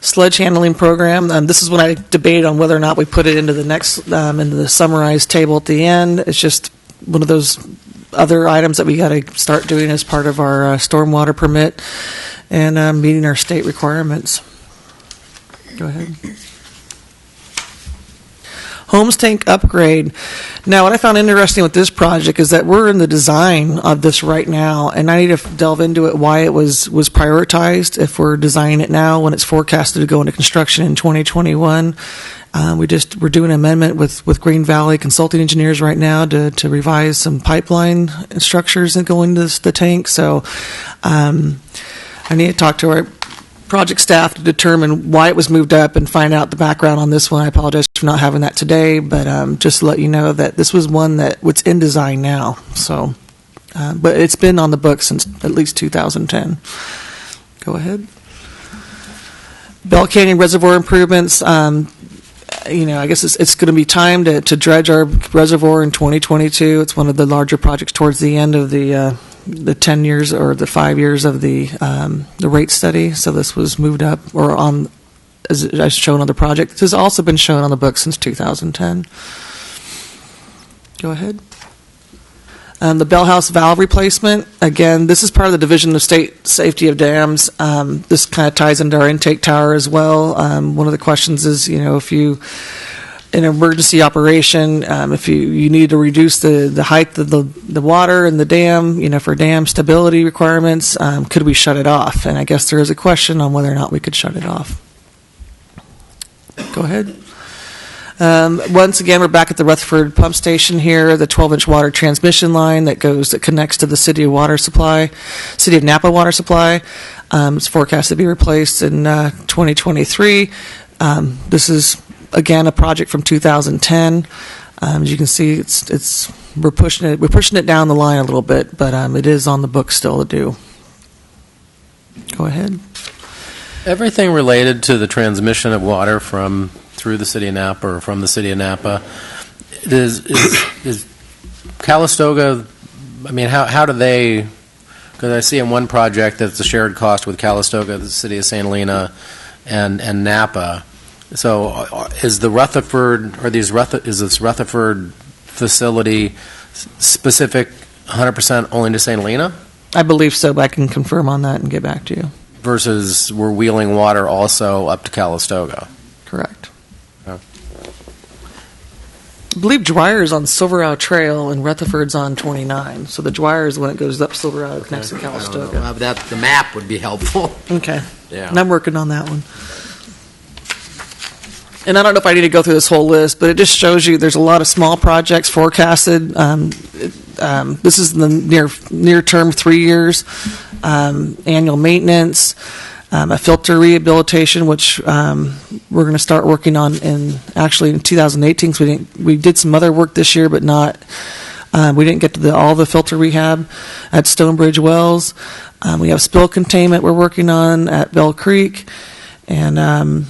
Sludge handling program. This is when I debate on whether or not we put it into the next, into the summarized table at the end. It's just one of those other items that we got to start doing as part of our stormwater permit and meeting our state requirements. Go ahead. Holmes tank upgrade. Now, what I found interesting with this project is that we're in the design of this right now, and I need to delve into it, why it was prioritized if we're designing it now when it's forecasted to go into construction in 2021. We're doing an amendment with Green Valley Consulting Engineers right now to revise some pipeline structures that go into the tank. So I need to talk to our project staff to determine why it was moved up and find out the background on this one. I apologize for not having that today, but just to let you know that this was one that was in design now. So, but it's been on the books since at least 2010. Go ahead. Bell Canyon Reservoir improvements. I guess it's going to be time to dredge our reservoir in 2022. It's one of the larger projects towards the end of the 10 years or the 5 years of the rate study. So this was moved up or on as shown on the project. This has also been shown on the book since 2010. Go ahead. The Bell House valve replacement. Again, this is part of the Division of State Safety of Dams. This kind of ties into our intake tower as well. One of the questions is, if you in an emergency operation, if you need to reduce the height of the water in the dam, for dam stability requirements, could we shut it off? And I guess there is a question on whether or not we could shut it off. Go ahead. Once again, we're back at the Rutherford pump station here, the 12-inch water transmission line that connects to the City of Napa water supply. It's forecast to be replaced in 2023. This is again a project from 2010. As you can see, we're pushing it down the line a little bit, but it is on the book still to do. Go ahead. Everything related to the transmission of water through the city of Napa or from the city of Napa, is Calistoga, how do they, because I see in one project that it's a shared cost with Calistoga, the city of St. Helena, and Napa. So is this Rutherford facility specific 100% only to St. Helena? I believe so, but I can confirm on that and get back to you. Versus we're wheeling water also up to Calistoga. Correct. Oh. I believe Dwyer is on Silver Isle Trail and Rutherford's on 29. So the Dwyer is when it goes up Silver Isle next to Calistoga. The map would be helpful. Okay. Yeah. And I'm working on that one. And I don't know if I need to go through this whole list, but it just shows you there's a lot of small projects forecasted. This is the near term, 3 years. Annual maintenance, a filter rehabilitation, which we're going to start working on in 2018. Because we did some other work this year, but not. We didn't get to all the filter rehab at Stonebridge Wells. We have spill containment we're working on at Bell Creek, and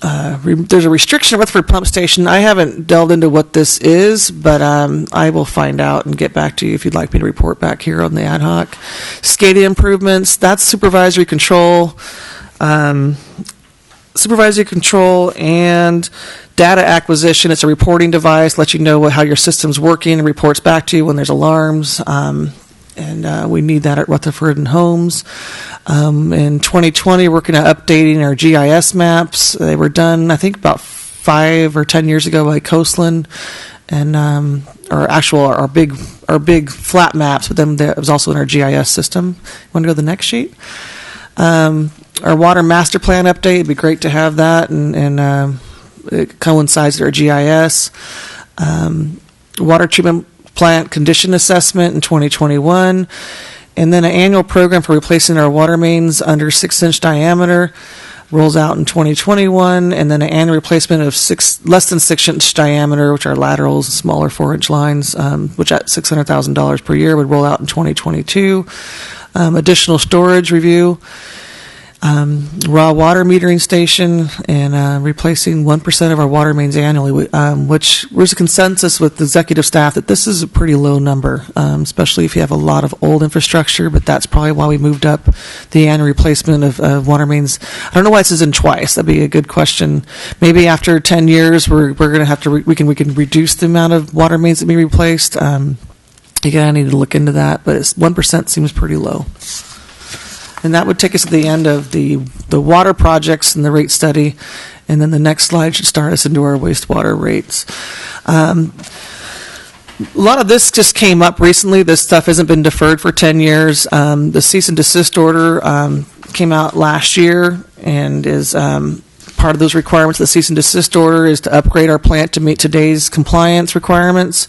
there's a restriction at Rutherford Pump Station. I haven't delved into what this is, but I will find out and get back to you if you'd like me to report back here on the ad hoc. SCADA improvements, that's supervisory control. Supervisory control and data acquisition. It's a reporting device, lets you know how your system's working and reports back to you when there's alarms. And we need that at Rutherford and Holmes. In 2020, we're working at updating our GIS maps. They were done, I think, about 5 or 10 years ago by Coastland, and our big flat maps. But then it was also in our GIS system. Want to go to the next sheet? Our water master plan update. It'd be great to have that, and it coincides with our GIS. Water treatment plant condition assessment in 2021, and then an annual program for replacing our water mains under 6-inch diameter rolls out in 2021, and then an annual replacement of less than 6-inch diameter, which are laterals, smaller 4-inch lines, which at $600,000 per year would roll out in 2022. Additional storage review. Raw water metering station, and replacing 1% of our water mains annually, which there's a consensus with the executive staff that this is a pretty low number, especially if you have a lot of old infrastructure, but that's probably why we moved up the annual replacement of water mains. I don't know why this is in twice. That'd be a good question. Maybe after 10 years, we're going to have to, we can reduce the amount of water mains that be replaced. Again, I need to look into that, but 1% seems pretty low. And that would take us to the end of the water projects and the rate study. And then the next slide should start us into our wastewater rates. A lot of this just came up recently. This stuff hasn't been deferred for 10 years. The cease and desist order came out last year, and is part of those requirements. The cease and desist order is to upgrade our plant to meet today's compliance requirements.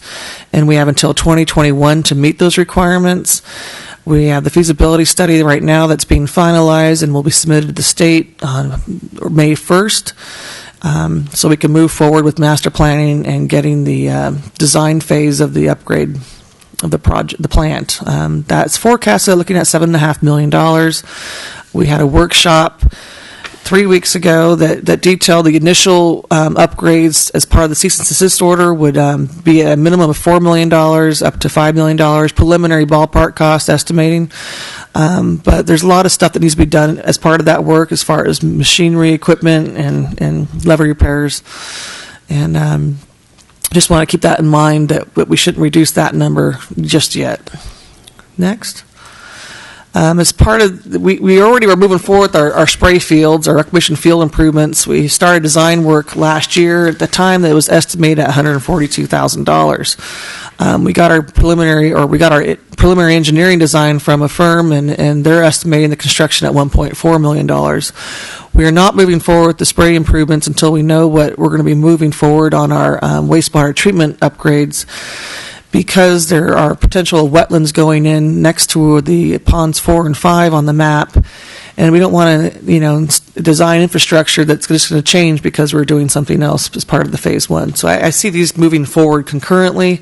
And we have until 2021 to meet those requirements. We have the feasibility study right now that's being finalized and will be submitted to the state on May 1st, so we can move forward with master planning and getting the design phase of the upgrade of the project, the plant. That's forecasted looking at $7.5 million. We had a workshop 3 weeks ago that detailed the initial upgrades as part of the cease and desist order would be a minimum of $4 million up to $5 million, preliminary ballpark cost estimating. But there's a lot of stuff that needs to be done as part of that work as far as machinery, equipment, and lever repairs. And just want to keep that in mind that we shouldn't reduce that number just yet. Next. As part of, we already were moving forward with our spray fields, our reclamation field improvements. We started design work last year. At the time, that was estimated at $142,000. We got our preliminary engineering design from a firm, and they're estimating the construction at $1.4 million. We are not moving forward with the spray improvements until we know what we're going to be moving forward on our wastewater treatment upgrades, because there are potential wetlands going in next to the ponds 4 and 5 on the map, and we don't want to, design infrastructure that's just going to change because we're doing something else as part of the phase 1. So I see these moving forward concurrently.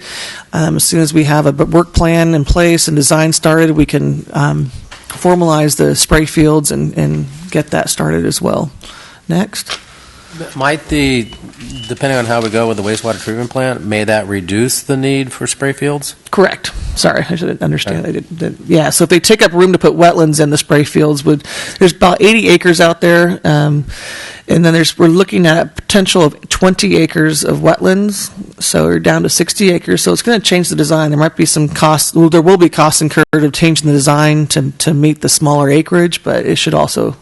As soon as we have a work plan in place and design started, we can formalize the spray fields and get that started as well. Next. Might depending on how we go with the wastewater treatment plant, may that reduce the need for spray fields? Correct. Sorry, I should understand. Yeah, so if they take up room to put wetlands in, the spray fields would. There's about 80 acres out there, and then we're looking at a potential of 20 acres of wetlands. So we're down to 60 acres. So it's going to change the design. There might be some costs. Well, there will be costs incurred of changing the design to meet the smaller acreage, but it should also,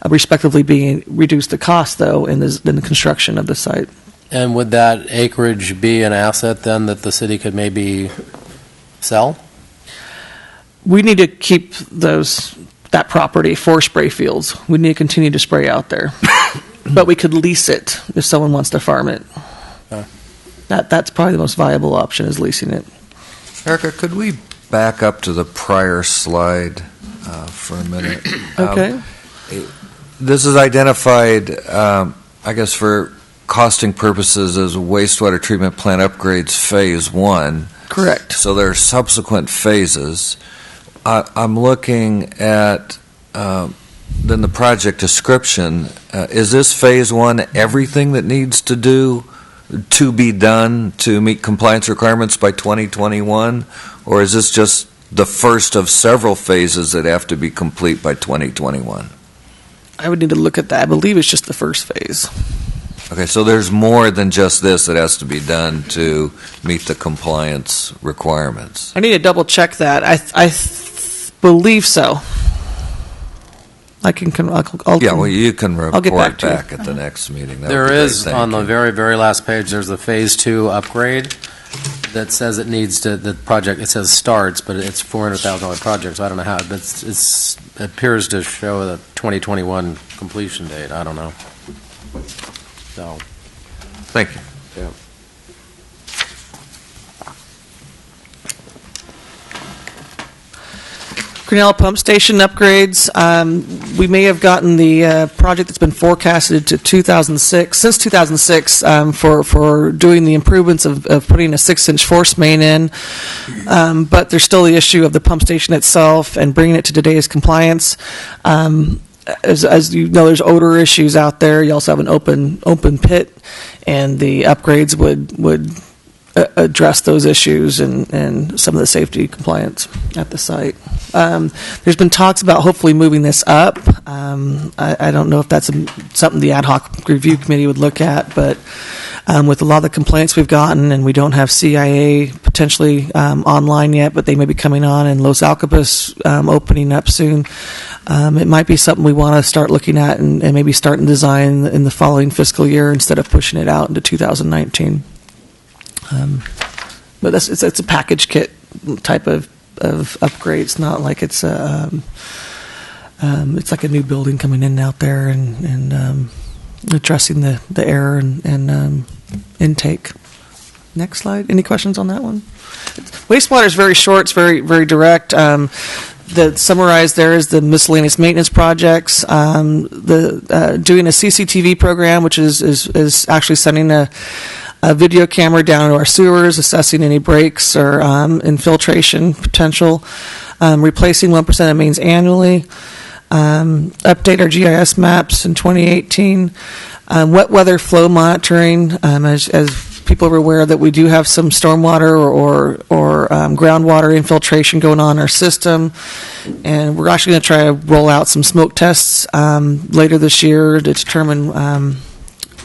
respectively, reduce the cost though in the construction of the site. And would that acreage be an asset then that the city could maybe sell? We need to keep that property for spray fields. We need to continue to spray out there. But we could lease it if someone wants to farm it. That's probably the most viable option, is leasing it. Erica, could we back up to the prior slide for a minute? Okay. This is identified, I guess, for costing purposes as wastewater treatment plant upgrades phase 1. Correct. So there are subsequent phases. I'm looking at then the project description. Is this phase 1 everything that needs to be done to meet compliance requirements by 2021? Or is this just the first of several phases that have to be complete by 2021? I would need to look at that. I believe it's just the first phase. Okay, so there's more than just this that has to be done to meet the compliance requirements. I need to double check that. I believe so. You can report get back to you. back at the next meeting. That There would be great. is, Thank on the you. very, very last page, there's a phase 2 upgrade that says it needs to, the project, it says starts, but it's $400,000 project, so I don't know how, but it appears to show the 2021 completion date. I don't know. So, Thank you. yeah. Grinnell Pump Station upgrades. We may have gotten the project that's been forecasted to 2006, since 2006, for doing the improvements of putting a 6-inch force main in. But there's still the issue of the pump station itself and bringing it to today's compliance. As you know, there's odor issues out there. You also have an open pit, and the upgrades would address those issues and some of the safety compliance at the site. There's been talks about hopefully moving this up. I don't know if that's something the ad hoc review committee would look at, but with a lot of the complaints we've gotten, and we don't have CIA potentially online yet, but they may be coming on, and Los Alcapis opening up soon. It might be something we want to start looking at and maybe start design in the following fiscal year instead of pushing it out into 2019. But it's a package kit type of upgrade. It's not like it's like a new building coming in out there and addressing the air and intake. Next slide. Any questions on that one? Wastewater is very short. It's very, very direct. The summarized there is the miscellaneous maintenance projects. Doing a CCTV program, which is actually sending a video camera down to our sewers, assessing any breaks or infiltration potential, replacing 1% of mains annually, update our GIS maps in 2018, wet weather flow monitoring, as people are aware that we do have some stormwater or groundwater infiltration going on in our system, and we're actually going to try to roll out some smoke tests later this year to determine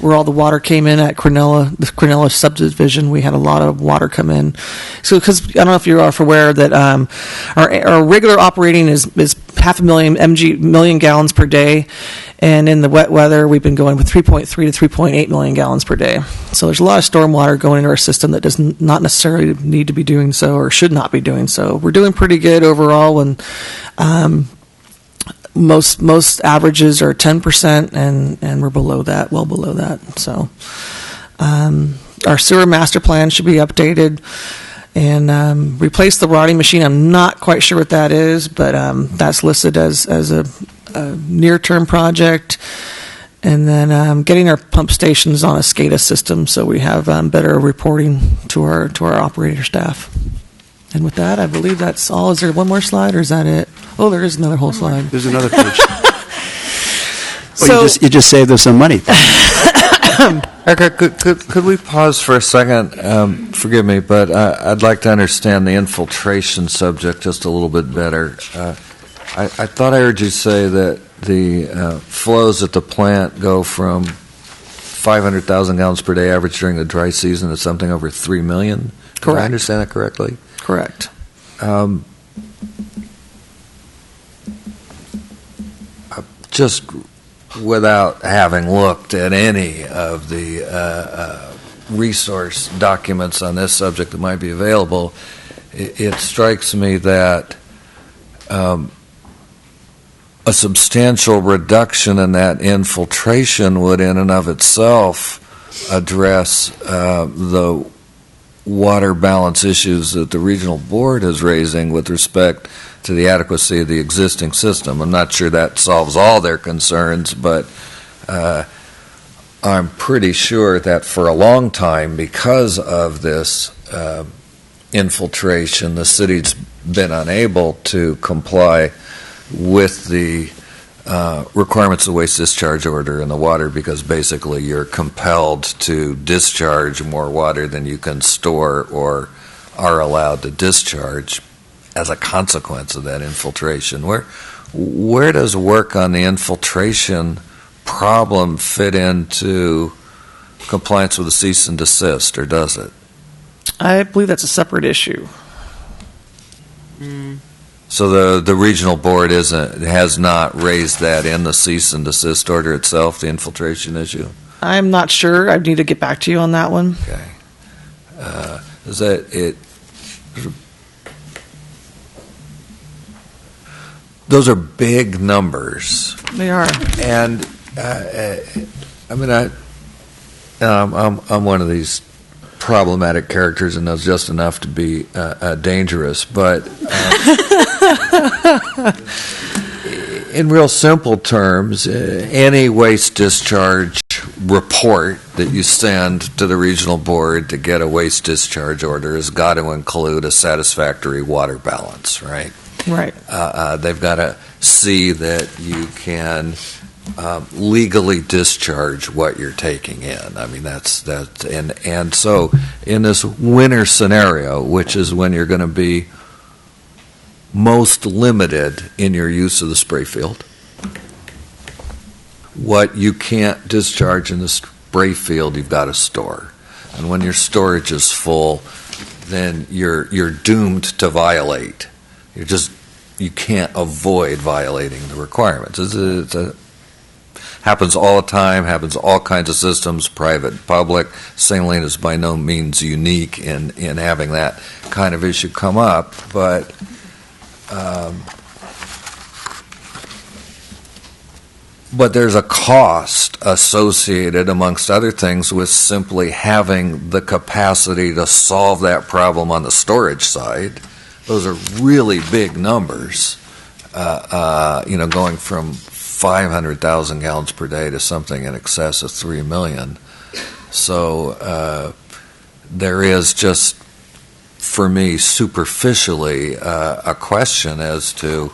where all the water came in at the Cronulla subdivision. We had a lot of water come in. So, because I don't know if you are aware that our regular operating is 500,000 million gallons per day, and in the wet weather we've been going with 3.3 to 3.8 million gallons per day. So there's a lot of storm water going into our system that does not necessarily need to be doing so or should not be doing so. We're doing pretty good overall, and most averages are 10%, and we're below that, well below that. So our sewer master plan should be updated and replace the rotting machine. I'm not quite sure what that is, but that's listed as a near-term project. And then getting our pump stations on a SCADA system so we have better reporting to our operator staff. And with that, I believe that's all. Is there one more slide, or is that it? Oh, there is another whole slide. There's another page. So you just saved us some money. Erica, could we pause for a second? Forgive me, but I'd like to understand the infiltration subject just a little bit better. I thought I heard you say that the flows at the plant go from 500,000 gallons per day average during the dry season to something over 3 million? Did Correct. I understand that correctly? Correct. Just without having looked at any of the resource documents on this subject that might be available, it strikes me that a substantial reduction in that infiltration would in and of itself address the water balance issues that the regional board is raising with respect to the adequacy of the existing system. I'm not sure that solves all their concerns, but I'm pretty sure that for a long time, because of this infiltration, the city's been unable to comply with the requirements of the waste discharge order in the water, because basically you're compelled to discharge more water than you can store or are allowed to discharge as a consequence of that infiltration. Where does work on the infiltration problem fit into compliance with the cease and desist, or does it? I believe that's a separate issue. So the regional board has not raised that in the cease and desist order itself, the infiltration issue? I'm not sure. I need to get back to you on that one. Okay. Is that it? Those are big numbers. They are. And I mean, I'm one of these problematic characters and knows just enough to be dangerous, but in real simple terms, any waste discharge report that you send to the regional board to get a waste discharge order has got to include a satisfactory water balance, right? Right. They've got to see that you can legally discharge what you're taking in. I mean, and so in this winter scenario, which is when you're going to be most limited in your use of the spray field, what you can't discharge in the spray field, you've got to store. And when your storage is full, then you're doomed to violate. You can't avoid violating the requirements. It happens all the time, happens all kinds of systems, private, public. Saline is by no means unique in having that kind of issue come up, but there's a cost associated, amongst other things, with simply having the capacity to solve that problem on the storage side. Those are really big numbers, going from 500,000 gallons per day to something in excess of 3 million. So there is just, for me, superficially, a question as to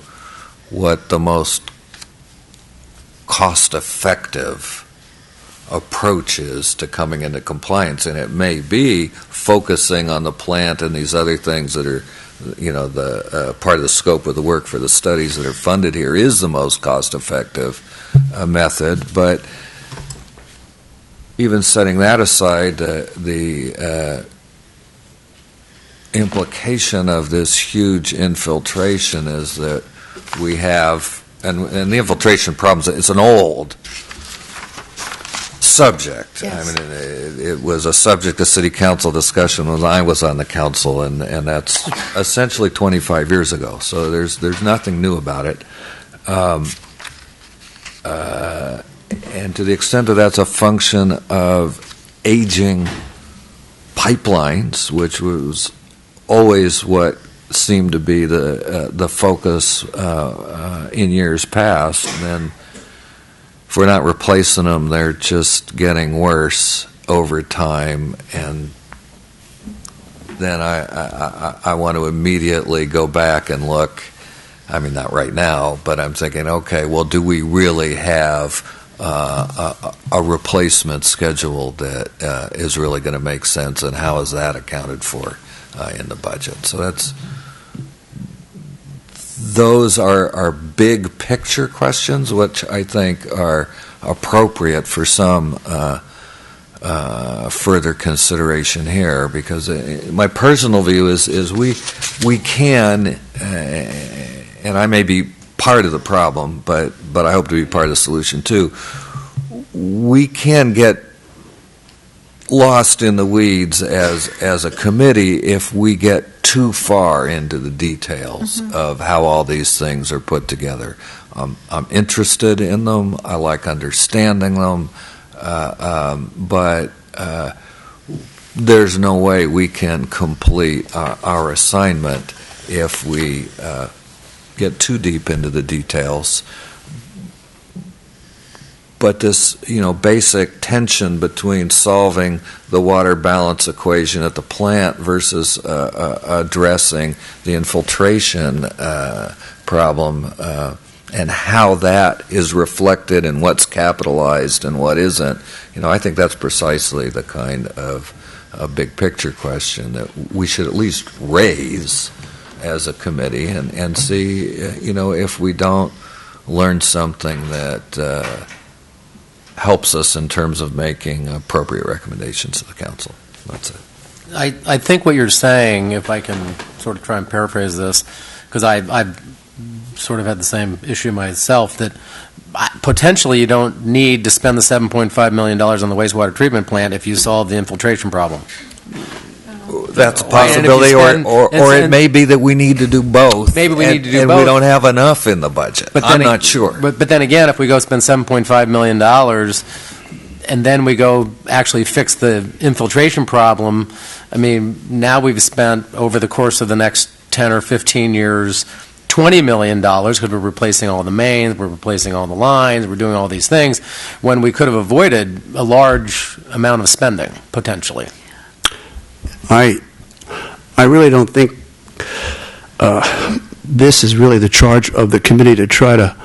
what the most cost-effective approach is to coming into compliance. And it may be focusing on the plant and these other things that are the part of the scope of the work for the studies that are funded here is the most cost-effective method. But even setting that aside, the implication of this huge infiltration is that we have, and the infiltration problems, it's an old subject. Yes. I mean, it was a subject of city council discussion when I was on the council, and that's essentially 25 years ago. So there's nothing new about it. And to the extent that that's a function of aging pipelines, which was always what seemed to be the focus in years past, then if we're not replacing them, they're just getting worse over time. And then I want to immediately go back and look. I mean, not right now, but I'm thinking, okay, well, do we really have a replacement schedule that is really going to make sense, and how is that accounted for in the budget? So those are big picture questions, which I think are appropriate for some further consideration here, because my personal view is we can, and I may be part of the problem, but I hope to be part of the solution too. We can get lost in the weeds as a committee if we get too far into the details of how all these things are put together. I'm interested in them. I like understanding them. But there's no way we can complete our assignment if we get too deep into the details. But this, basic tension between solving the water balance equation at the plant versus addressing the infiltration problem, and how that is reflected in what's capitalized and what isn't, I think that's precisely the kind of a big picture question that we should at least raise as a committee and see, if we don't learn something that helps us in terms of making appropriate recommendations to the council. That's it. I think what you're saying, if I can sort of try and paraphrase this, because I've sort of had the same issue myself, that potentially you don't need to spend the $7.5 million on the wastewater treatment plant if you solve the infiltration problem. That's a possibility, or it may be that we need to do both. Maybe we need to do and both. We don't have enough in the budget. I'm not sure. But then again, if we go spend $7.5 million and then we go actually fix the infiltration problem, now we've spent over the course of the next 10 or 15 years $20 million, because we're replacing all the mains, we're replacing all the lines, we're doing all these things, when we could have avoided a large amount of spending, potentially. I really don't think this is really the charge of the committee to try to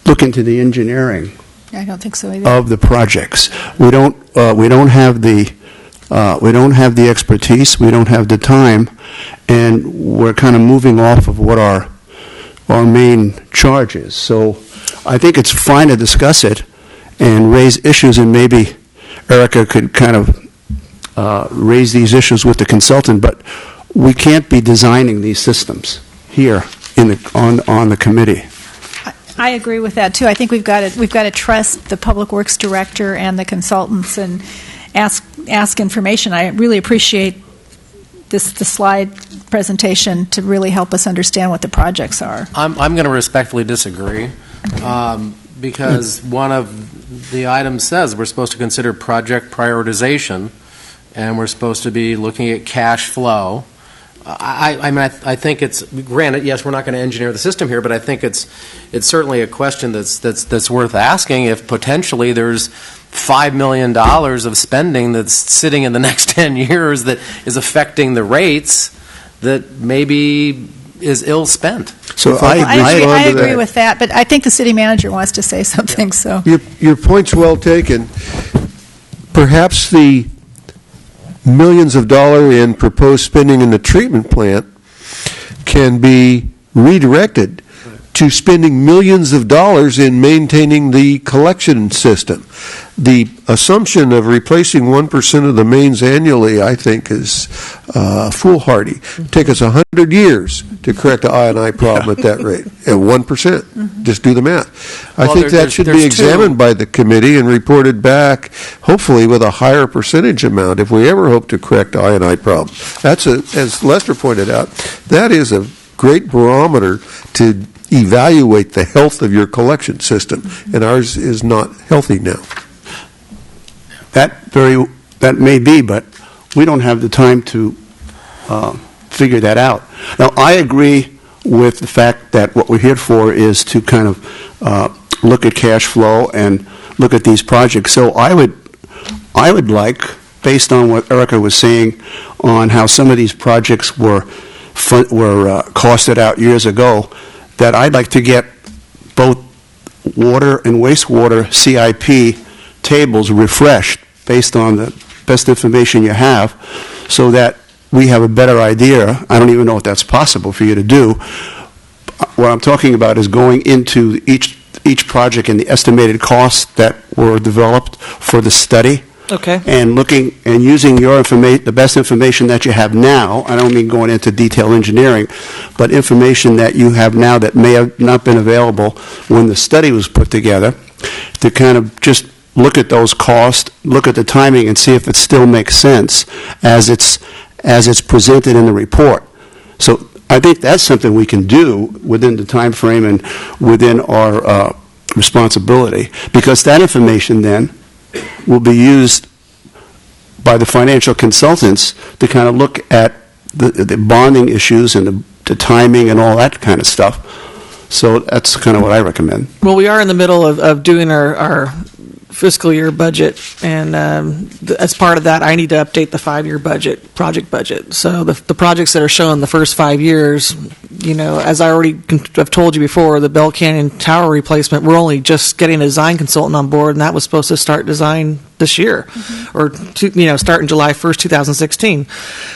look into the engineering I don't think so either. of the projects. We don't have the expertise, we don't have the time, and we're kind of moving off of what our main charge is. So I think it's fine to discuss it and raise issues, and maybe Erica could kind of raise these issues with the consultant, but we can't be designing these systems here on the committee. I agree with that too. I think we've got to trust the Public Works Director and the consultants and ask information. I really appreciate the slide presentation to really help us understand what the projects are. I'm going to respectfully disagree, because one of the items says we're supposed to consider project prioritization, and we're supposed to be looking at cash flow. I think it's, granted, yes, we're not going to engineer the system here, but I think it's certainly a question that's worth asking if potentially there's $5 million of spending that's sitting in the next 10 years that is affecting the rates that maybe is ill spent. So I agree with that, but I think the city manager wants to say something. So your point's well taken. Perhaps the millions of dollars in proposed spending in the treatment plant can be redirected to spending millions of dollars in maintaining the collection system. The assumption of replacing 1% of the mains annually, I think, is foolhardy. It'd take us 100 years to correct the I&I problem at that rate, at 1%. Just do the math. I think that should be examined by the committee and reported back, hopefully with a higher percentage amount, if we ever hope to correct the I&I problem. That's, as Lester pointed out, that is a great barometer to evaluate the health of your collection system, and ours is not healthy now. That may be, but we don't have the time to figure that out. Now, I agree with the fact that what we're here for is to kind of look at cash flow and look at these projects. So I would like, based on what Erica was saying on how some of these projects were costed out years ago, that I'd like to get both water and wastewater CIP tables refreshed based on the best information you have, so that we have a better idea. I don't even know if that's possible for you to do. What I'm talking about is going into each project and the estimated costs that were developed for the study. Okay. And looking and using your information, the best information that you have now. I don't mean going into detailed engineering, but information that you have now that may have not been available when the study was put together, to kind of just look at those costs, look at the timing, and see if it still makes sense as it's presented in the report. So I think that's something we can do within the time frame and within our responsibility, because that information then will be used by the financial consultants to kind of look at the bonding issues and the timing and all that kind of stuff. So that's kind of what I recommend. Well, we are in the middle of doing our fiscal year budget, and as part of that, I need to update the 5-year project budget. So the projects that are shown the first 5 years, as I already have told you before, the Bell Canyon Tower replacement, we're only just getting a design consultant on board, and that was supposed to start design this year, or starting July 1st, 2016.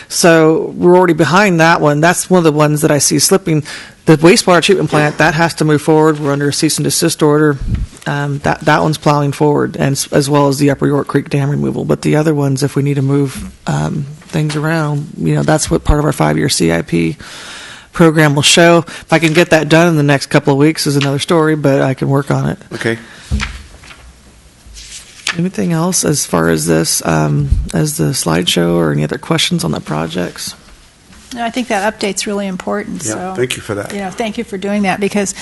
So we're already behind that one. That's one of the ones that I see slipping. The wastewater treatment plant, that has to move forward. We're under a cease and desist order. That one's plowing forward, and as well as the Upper York Creek Dam removal. But the other ones, if we need to move things around, that's what part of our 5-year CIP program will show. If I can get that done in the next couple of weeks is another story, but I can work on it. Okay. Anything else as far as this, as the slideshow, or any other questions on the projects? No, I think that update's really important. Yeah, so, thank you for that. Thank you for doing that, because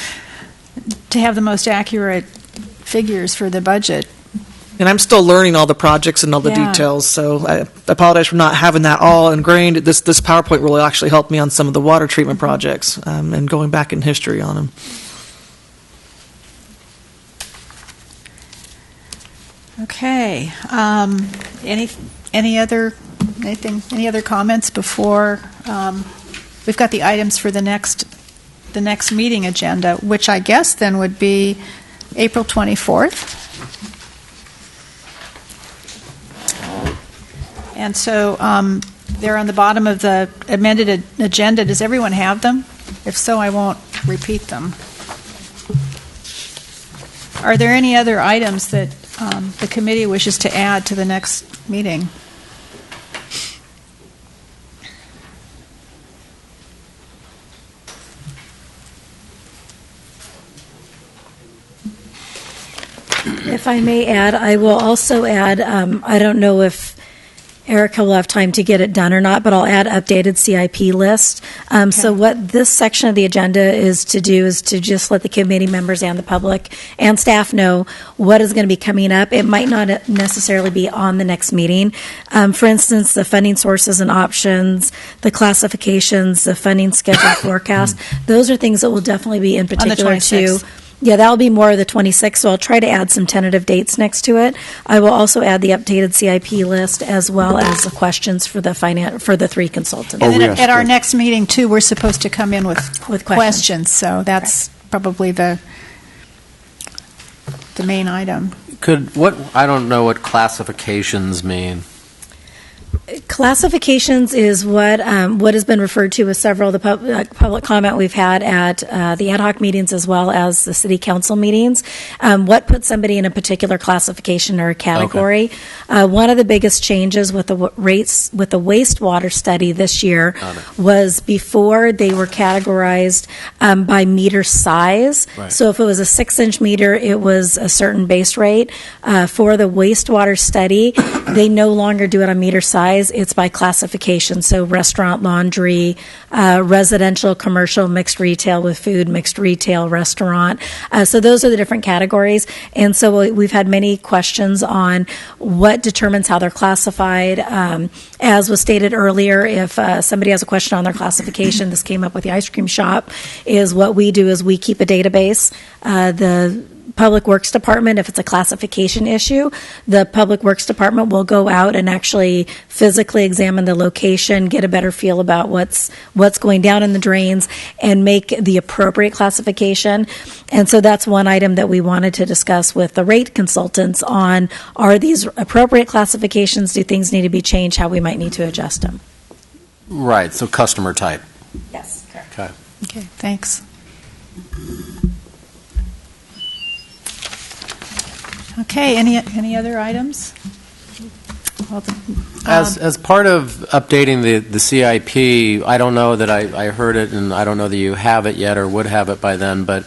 to have the most accurate figures for the budget. And I'm still learning all the projects and all the Yeah. details, so I apologize for not having that all ingrained. This PowerPoint really actually helped me on some of the water treatment projects, and going back in history on them. Okay. Any other comments before we've got the items for the next meeting agenda, which I guess then would be April 24th. And so they're on the bottom of the amended agenda. Does everyone have them? If so, I won't repeat them. Are there any other items that the committee wishes to add to the next meeting? If I may add, I will also add, I don't know if Erica will have time to get it done or not, but I'll add updated CIP list. So what this section of the agenda is to do is to just let the committee members and the public and staff know what is going to be coming up. It might not necessarily be on the next meeting. For instance, the funding sources and options, the classifications, the funding schedule forecast, those are things that will definitely be in particular On the 26th. Yeah, that'll be more of the 26th, so I'll try to add some tentative dates next to it. I will also add the updated CIP list as well as the questions for the 3 consultants. And then yes, at our good. next meeting, too, we're supposed to come in with questions. questions, so that's probably the main item. I don't know what classifications mean. Classifications is what has been referred to as several of the public comment we've had at the ad hoc meetings as well as the city council meetings. What puts somebody in a particular classification or category? One of the biggest changes with the wastewater study this year was before they were categorized by meter size. Right. So if it was a 6-inch meter, it was a certain base rate. For the wastewater study, they no longer do it on meter size. It's by classification, so restaurant, laundry, residential, commercial, mixed retail with food, mixed retail, restaurant. So those are the different categories. And so we've had many questions on what determines how they're classified. As was stated earlier, if somebody has a question on their classification, this came up with the ice cream shop, is what we do is we keep a database. The Public Works Department, if it's a classification issue, the Public Works Department will go out and actually physically examine the location, get a better feel about what's going down in the drains, and make the appropriate classification. And so that's one item that we wanted to discuss with the rate consultants on, are these appropriate classifications? Do things need to be changed? How we might need to adjust them? Right, so customer type. Yes, correct. Okay. Okay, thanks. Okay, any other items? Well, As part of updating the CIP, I don't know that I heard it, and I don't know that you have it yet or would have it by then, but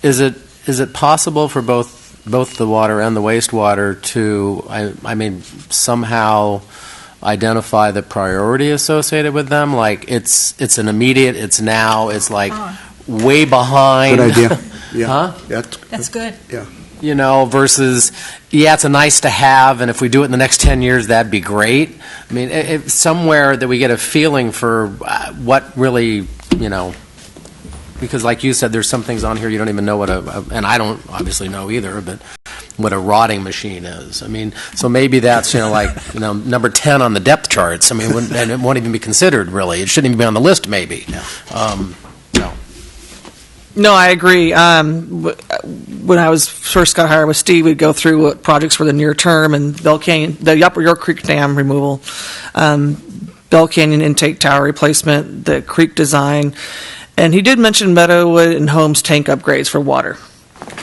is it possible for both the water and the wastewater to, I mean, somehow identify the priority associated with them? Like it's an immediate, it's now, it's like way behind. Good idea. Yeah. Huh? that's good. Yeah. You know, versus, yeah, it's a nice to have, and if we do it in the next 10 years, that'd be great. I mean, somewhere that we get a feeling for what really, you know, because like you said, there's some things on here you don't even know what and I don't obviously know either, but what a rotting machine is. I mean, so maybe that's, you know, like, you know, number 10 on the depth charts. I mean, and it won't even be considered, really. It shouldn't even be on the list, maybe. No. No, I agree. When I first got hired with Steve, we'd go through what projects were the near term, and Bell Canyon, the Upper York Creek Dam removal, Bell Canyon intake tower replacement, the creek design, and he did mention Meadowwood and Holmes tank upgrades for water.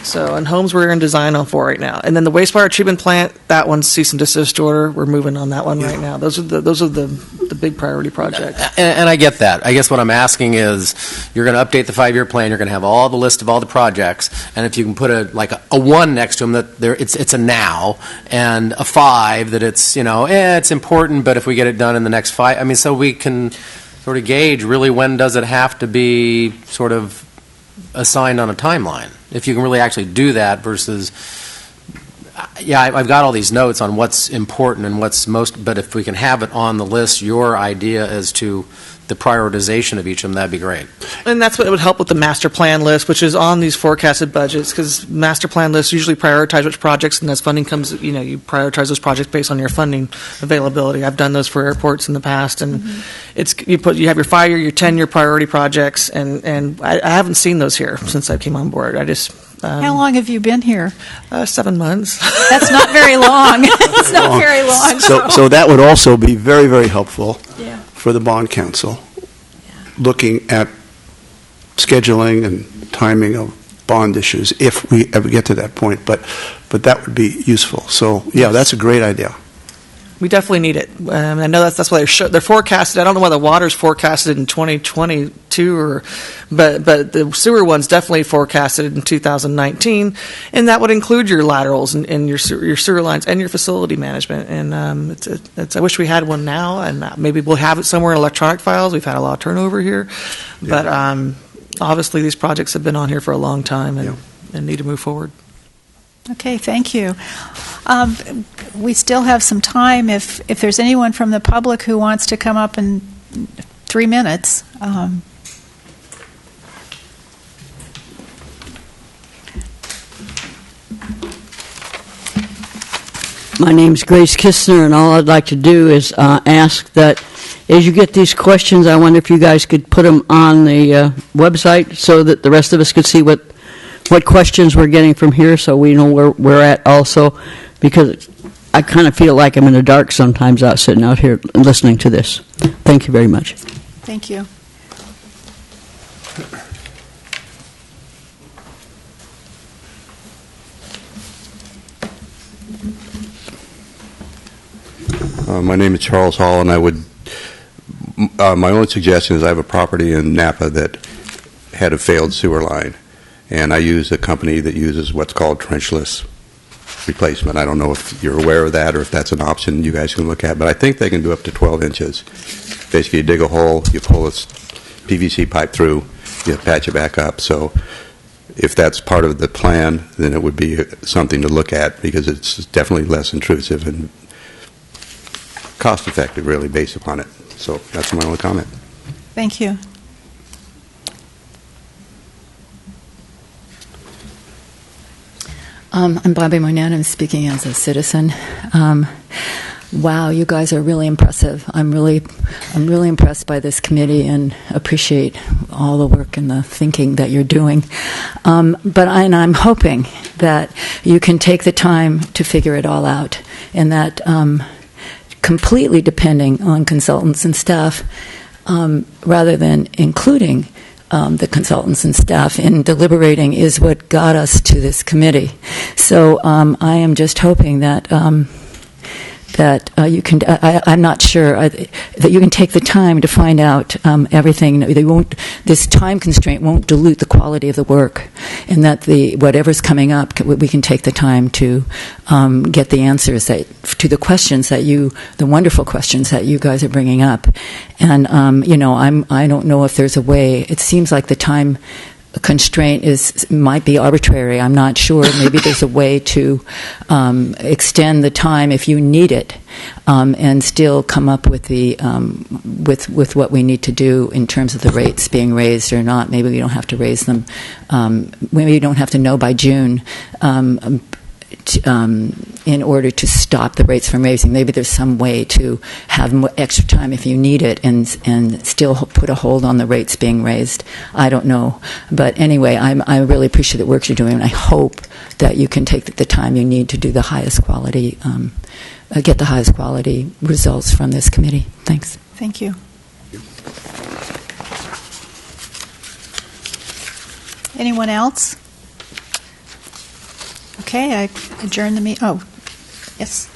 So, and Holmes we're in design on for right now, and then the wastewater treatment plant, that one's cease and desist order. We're moving on that one right now. Those are the big priority projects. And I get that. I guess what I'm asking is, you're going to update the 5-year plan. You're going to have all the list of all the projects, and if you can put a 1 next to them, that it's a now, and a 5 that it's, you know, it's important, but if we get it done in the next 5, I mean, so we can sort of gauge really when does it have to be sort of assigned on a timeline. If you can really actually do that versus, yeah, I've got all these notes on what's important and what's most, but if we can have it on the list, your idea as to the prioritization of each of them, that'd be great. And that's what would help with the master plan list, which is on these forecasted budgets, because master plan lists usually prioritize which projects, and as funding comes, you know, you prioritize those projects based on your funding availability. I've done those for airports in the past, and it's you have your 5-year, your 10-year priority projects, and I haven't seen those here since I came on board. I just How long have you been here? 7 months. That's not very long. It's not very long. So that would also be very, very helpful Yeah. for the bond council, looking at scheduling and timing of bond issues if we ever get to that point. But that would be useful. So, yeah, that's a great idea. We definitely need it. I know that's why they're forecasted. I don't know why the water's forecasted in 2022, but the sewer one's definitely forecasted in 2019, and that would include your laterals and your sewer lines and your facility management. And I wish we had one now, and maybe we'll have it somewhere in electronic files. We've had a lot of turnover here, but obviously these projects have been on here for a long time and need to move forward. Okay, thank you. We still have some time if there's anyone from the public who wants to come up in 3 minutes. My name's Grace Kistner, and all I'd like to do is ask that as you get these questions, I wonder if you guys could put them on the website so that the rest of us could see what questions we're getting from here, so we know where we're at also, because I kind of feel like I'm in the dark sometimes out sitting out here listening to this. Thank you very much. Thank you. My name is Charles Hall, and my only suggestion is I have a property in Napa that had a failed sewer line, and I use a company that uses what's called trenchless replacement. I don't know if you're aware of that or if that's an option you guys can look at, but I think they can do up to 12 inches. Basically, you dig a hole, you pull a PVC pipe through, you patch it back up. So if that's part of the plan, then it would be something to look at, because it's definitely less intrusive and cost-effective, really, based upon it. So that's my only comment. Thank you. I'm Bobby Moynan. I'm speaking as a citizen. Wow, you guys are really impressive. I'm really impressed by this committee and appreciate all the work and the thinking that you're doing. And I'm hoping that you can take the time to figure it all out, and that completely depending on consultants and staff, rather than including the consultants and staff in deliberating, is what got us to this committee. So I am just hoping that you can. I'm not sure that you can take the time to find out everything. They won't. This time constraint won't dilute the quality of the work, and that whatever's coming up, we can take the time to get the answers to the questions the wonderful questions that you guys are bringing up. And I don't know if there's a way. It seems like the time constraint might be arbitrary. I'm not sure. Maybe there's a way to extend the time if you need it, and still come up with the with what we need to do in terms of the rates being raised or not. Maybe we don't have to raise them. Maybe you don't have to know by June. In order to stop the rates from raising. Maybe there's some way to have more extra time if you need it and still put a hold on the rates being raised. I don't know. But anyway, I really appreciate the work you're doing, and I hope that you can take the time you need to do the highest quality, get the highest quality results from this committee. Thanks. Thank you. Anyone else? Okay, I adjourn the meeting. Oh, yes.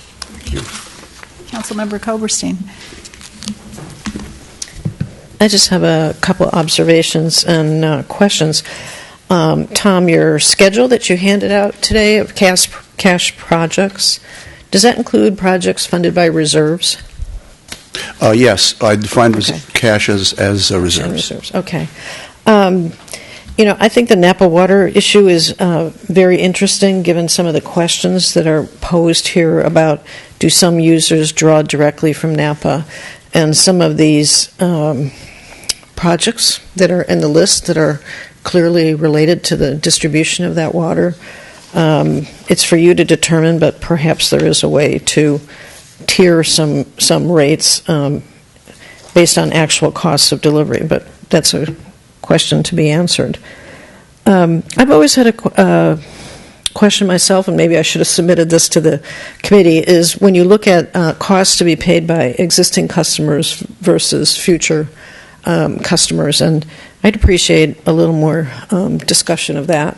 Councilmember Koberstein. I just have a couple of observations and questions. Tom, your schedule that you handed out today of cash projects, does that include projects funded by reserves? Yes, I define cash as reserves. Okay. I think the Napa water issue is very interesting, given some of the questions that are posed here about, do some users draw directly from Napa? And some of these projects that are in the list that are clearly related to the distribution of that water, it's for you to determine, but perhaps there is a way to tier some rates based on actual costs of delivery, but that's a question to be answered. I've always had a question myself, and maybe I should have submitted this to the committee, is when you look at costs to be paid by existing customers versus future customers, and I'd appreciate a little more discussion of that.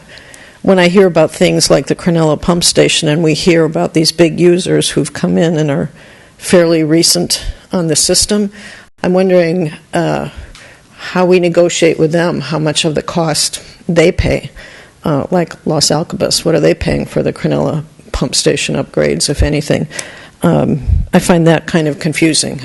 When I hear about things like the Cronulla pump station, and we hear about these big users who've come in and are fairly recent on the system, I'm wondering how we negotiate with them, how much of the cost they pay. Like Los Alcobas, what are they paying for the Cronulla pump station upgrades, if anything? I find that kind of confusing.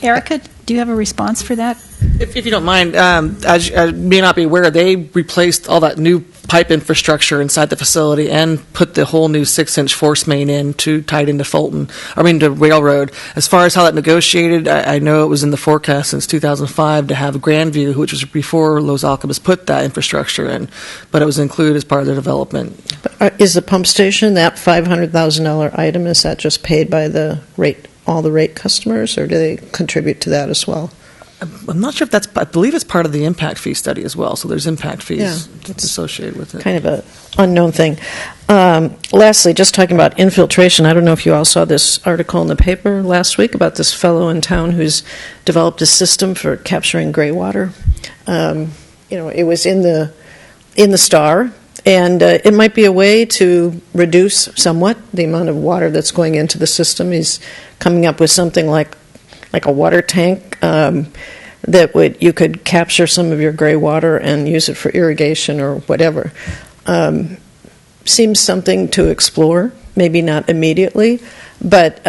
Erica, do you have a response for that? If you don't mind, as you may not be aware, they replaced all that new pipe infrastructure inside the facility and put the whole new 6-inch force main in to tie it into the railroad. As far as how that negotiated, I know it was in the forecast since 2005 to have Grandview, which was before Los Alcobas put that infrastructure in, but it was included as part of the development. Is the pump station, that $500,000 item, is that just paid by all the rate customers, or do they contribute to that as well? I'm not sure if I believe it's part of the impact fee study as well, so there's impact fees associated with it. Kind of an unknown thing. Lastly, just talking about infiltration, I don't know if you all saw this article in the paper last week about this fellow in town who's developed a system for capturing gray water. It was in the Star, and it might be a way to reduce somewhat the amount of water that's going into the system. He's coming up with something like a water tank that you could capture some of your gray water and use it for irrigation or whatever. Seems something to explore, maybe not immediately, but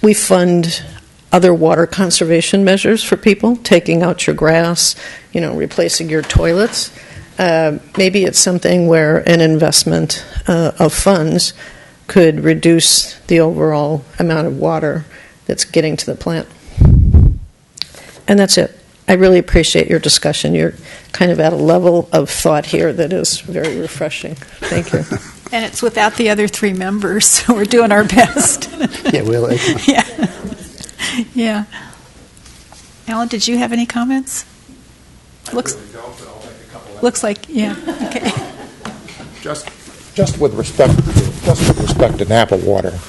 we fund other water conservation measures for people, taking out your grass, replacing your toilets. Maybe it's something where an investment of funds could reduce the overall amount of water that's getting to the plant. And that's it. I really appreciate your discussion. You're kind of at a level of thought here that is very refreshing. Thank you. And it's without the other three members, so we're doing our best. Yeah, well, Yeah. Yeah. Alan, did you have any comments? Looks like, yeah. Okay. Just with respect to Napa Water,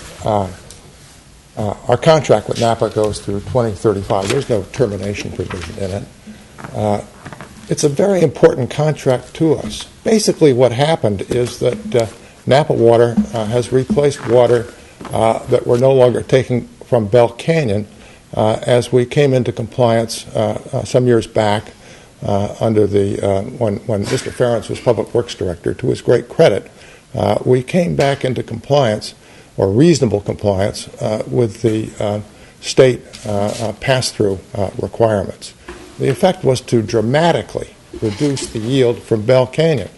our contract with Napa goes through 2035. There's no termination provision in it. It's a very important contract to us. Basically, what happened is that Napa Water has replaced water that we're no longer taking from Bell Canyon as we came into compliance some years back under the when Mr. Ferentz was Public Works Director. To his great credit, we came back into compliance, or reasonable compliance, with the state pass-through requirements. The effect was to dramatically reduce the yield from Bell Canyon.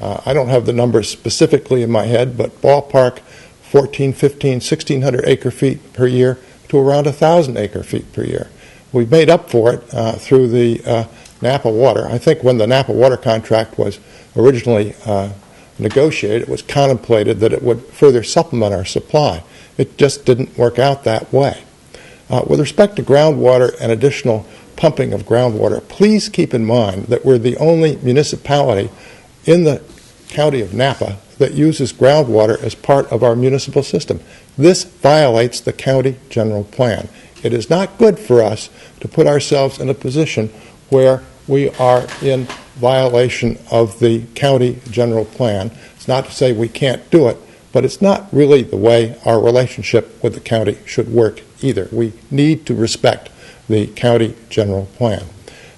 I don't have the numbers specifically in my head, but ballpark 14, 15, 1,600 acre-feet per year to around 1,000 acre-feet per year. We made up for it through the Napa Water. I think when the Napa Water contract was originally negotiated, it was contemplated that it would further supplement our supply. It just didn't work out that way. With respect to groundwater and additional pumping of groundwater, please keep in mind that we're the only municipality in the county of Napa that uses groundwater as part of our municipal system. This violates the county general plan. It is not good for us to put ourselves in a position where we are in violation of the county general plan. It's not to say we can't do it, but it's not really the way our relationship with the county should work either. We need to respect the county general plan.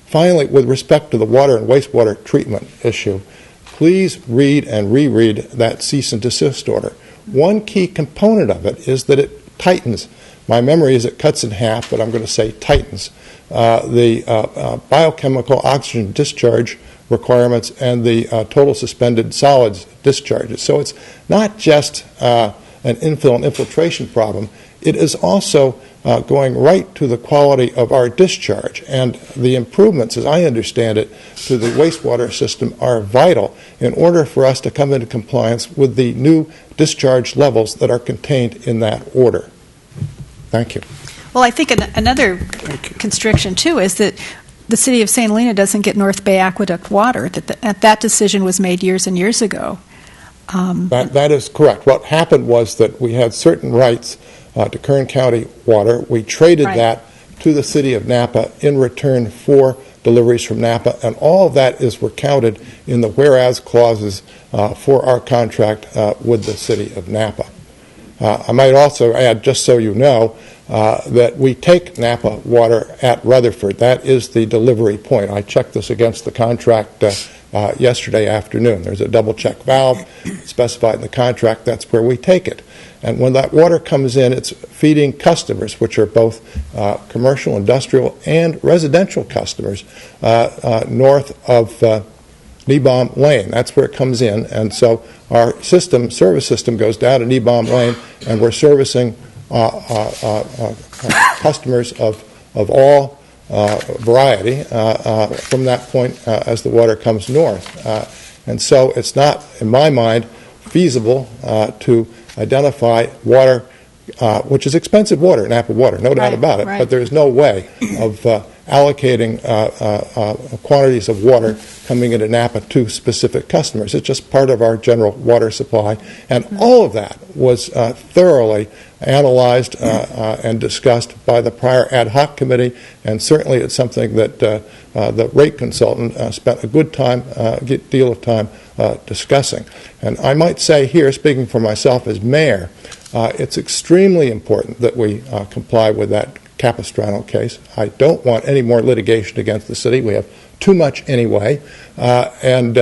Finally, with respect to the water and wastewater treatment issue, please read and reread that cease and desist order. One key component of it is that it tightens. My memory is it cuts in half, but I'm going to say tightens the biochemical oxygen discharge requirements and the total suspended solids discharges. So it's not just an infill and infiltration problem. It is also going right to the quality of our discharge. And the improvements, as I understand it, to the wastewater system are vital in order for us to come into compliance with the new discharge levels that are contained in that order. Thank you. Well, I think another constriction, too, is that the city of St. Helena doesn't get North Bay Aqueduct water. That decision was made years and years ago. That is correct. What happened was that we had certain rights to Kern County water. We traded that to the city of Napa in return for deliveries from Napa, and all of that is recounted in the whereas clauses for our contract with the city of Napa. I might also add, just so you know, that we take Napa water at Rutherford. That is the delivery point. I checked this against the contract yesterday afternoon. There's a double check valve specified in the contract. That's where we take it. And when that water comes in, it's feeding customers, which are both commercial, industrial, and residential customers north of Niebaum Lane. That's where it comes in. And so our service system goes down to Niebaum Lane, and we're servicing customers of all variety from that point as the water comes north. And so it's not, in my mind, feasible to identify water, which is expensive water, Napa water, no doubt about it, but there's no way of allocating quantities of water coming into Napa to specific customers. It's just part of our general water supply. And all of that was thoroughly analyzed and discussed by the prior ad hoc committee, and certainly it's something that the rate consultant spent a good deal of time discussing. And I might say here, speaking for myself as mayor, it's extremely important that we comply with that Capistrano case. I don't want any more litigation against the city. We have too much anyway. And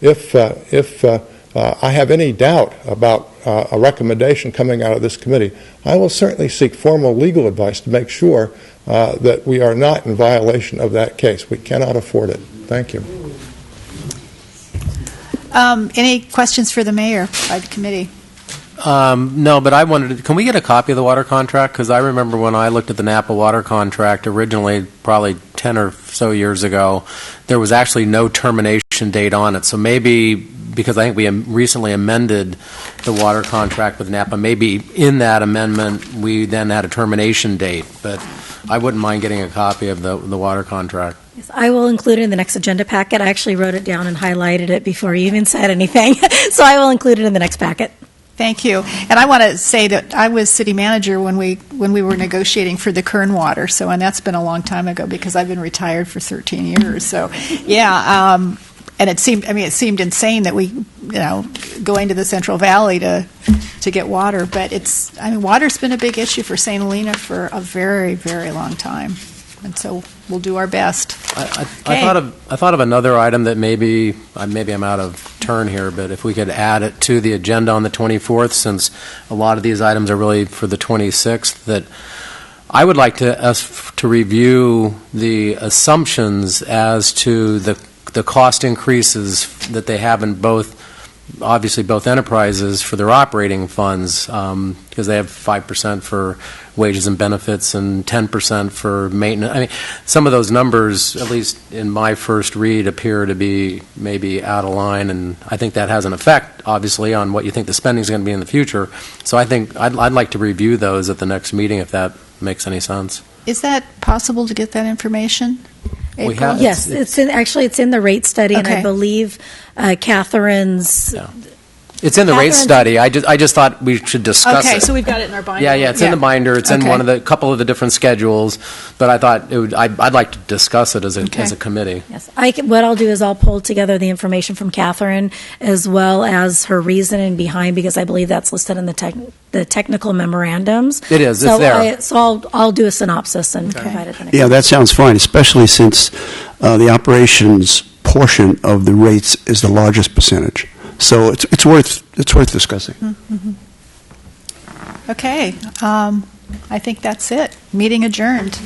if I have any doubt about a recommendation coming out of this committee, I will certainly seek formal legal advice to make sure that we are not in violation of that case. We cannot afford it. Thank you. Any questions for the mayor by the committee? No, but I wanted to, can we get a copy of the water contract? Because I remember when I looked at the Napa water contract originally, probably 10 or so years ago, there was actually no termination date on it. So maybe, because I think we recently amended the water contract with Napa, maybe in that amendment we then had a termination date. But I wouldn't mind getting a copy of the water contract. Yes, I will include it in the next agenda packet. I actually wrote it down and highlighted it before you even said anything. So I will include it in the next packet. Thank you. And I want to say that I was city manager when we were negotiating for the Kern water. So, and that's been a long time ago because I've been retired for 13 years. So, yeah. And it seemed insane that we, go into the Central Valley to get water. But water's been a big issue for St. Helena for a very, very long time. And so we'll do our best. I thought of another item that maybe I'm out of turn here, but if we could add it to the agenda on the 24th, since a lot of these items are really for the 26th, that I would like us to review the assumptions as to the cost increases that they have in both enterprises for their operating funds, because they have 5% for wages and benefits and 10% for maintenance. I mean, some of those numbers, at least in my first read, appear to be maybe out of line, and I think that has an effect, obviously, on what you think the spending is going to be in the future. So I think I'd like to review those at the next meeting, if that makes any sense. Is that possible to get that information? We have, Yes, it's in the rate study, and I believe Catherine's. Yeah. It's in the rate study. I just thought we should discuss it. Okay, so we've got it in our binder. Yeah, it's in the binder. It's in one of the couple of the different schedules. But I thought I'd like to discuss it as a committee. Yes, what I'll do is I'll pull together the information from Catherine as well as her reasoning behind, because I believe that's listed in the technical memorandums. It is. It's there. So I'll do a synopsis and provide it the next. Yeah, that sounds fine, especially since the operations portion of the rates is the largest percentage. So it's worth discussing. Mm-hmm. Okay, I think that's it. Meeting adjourned.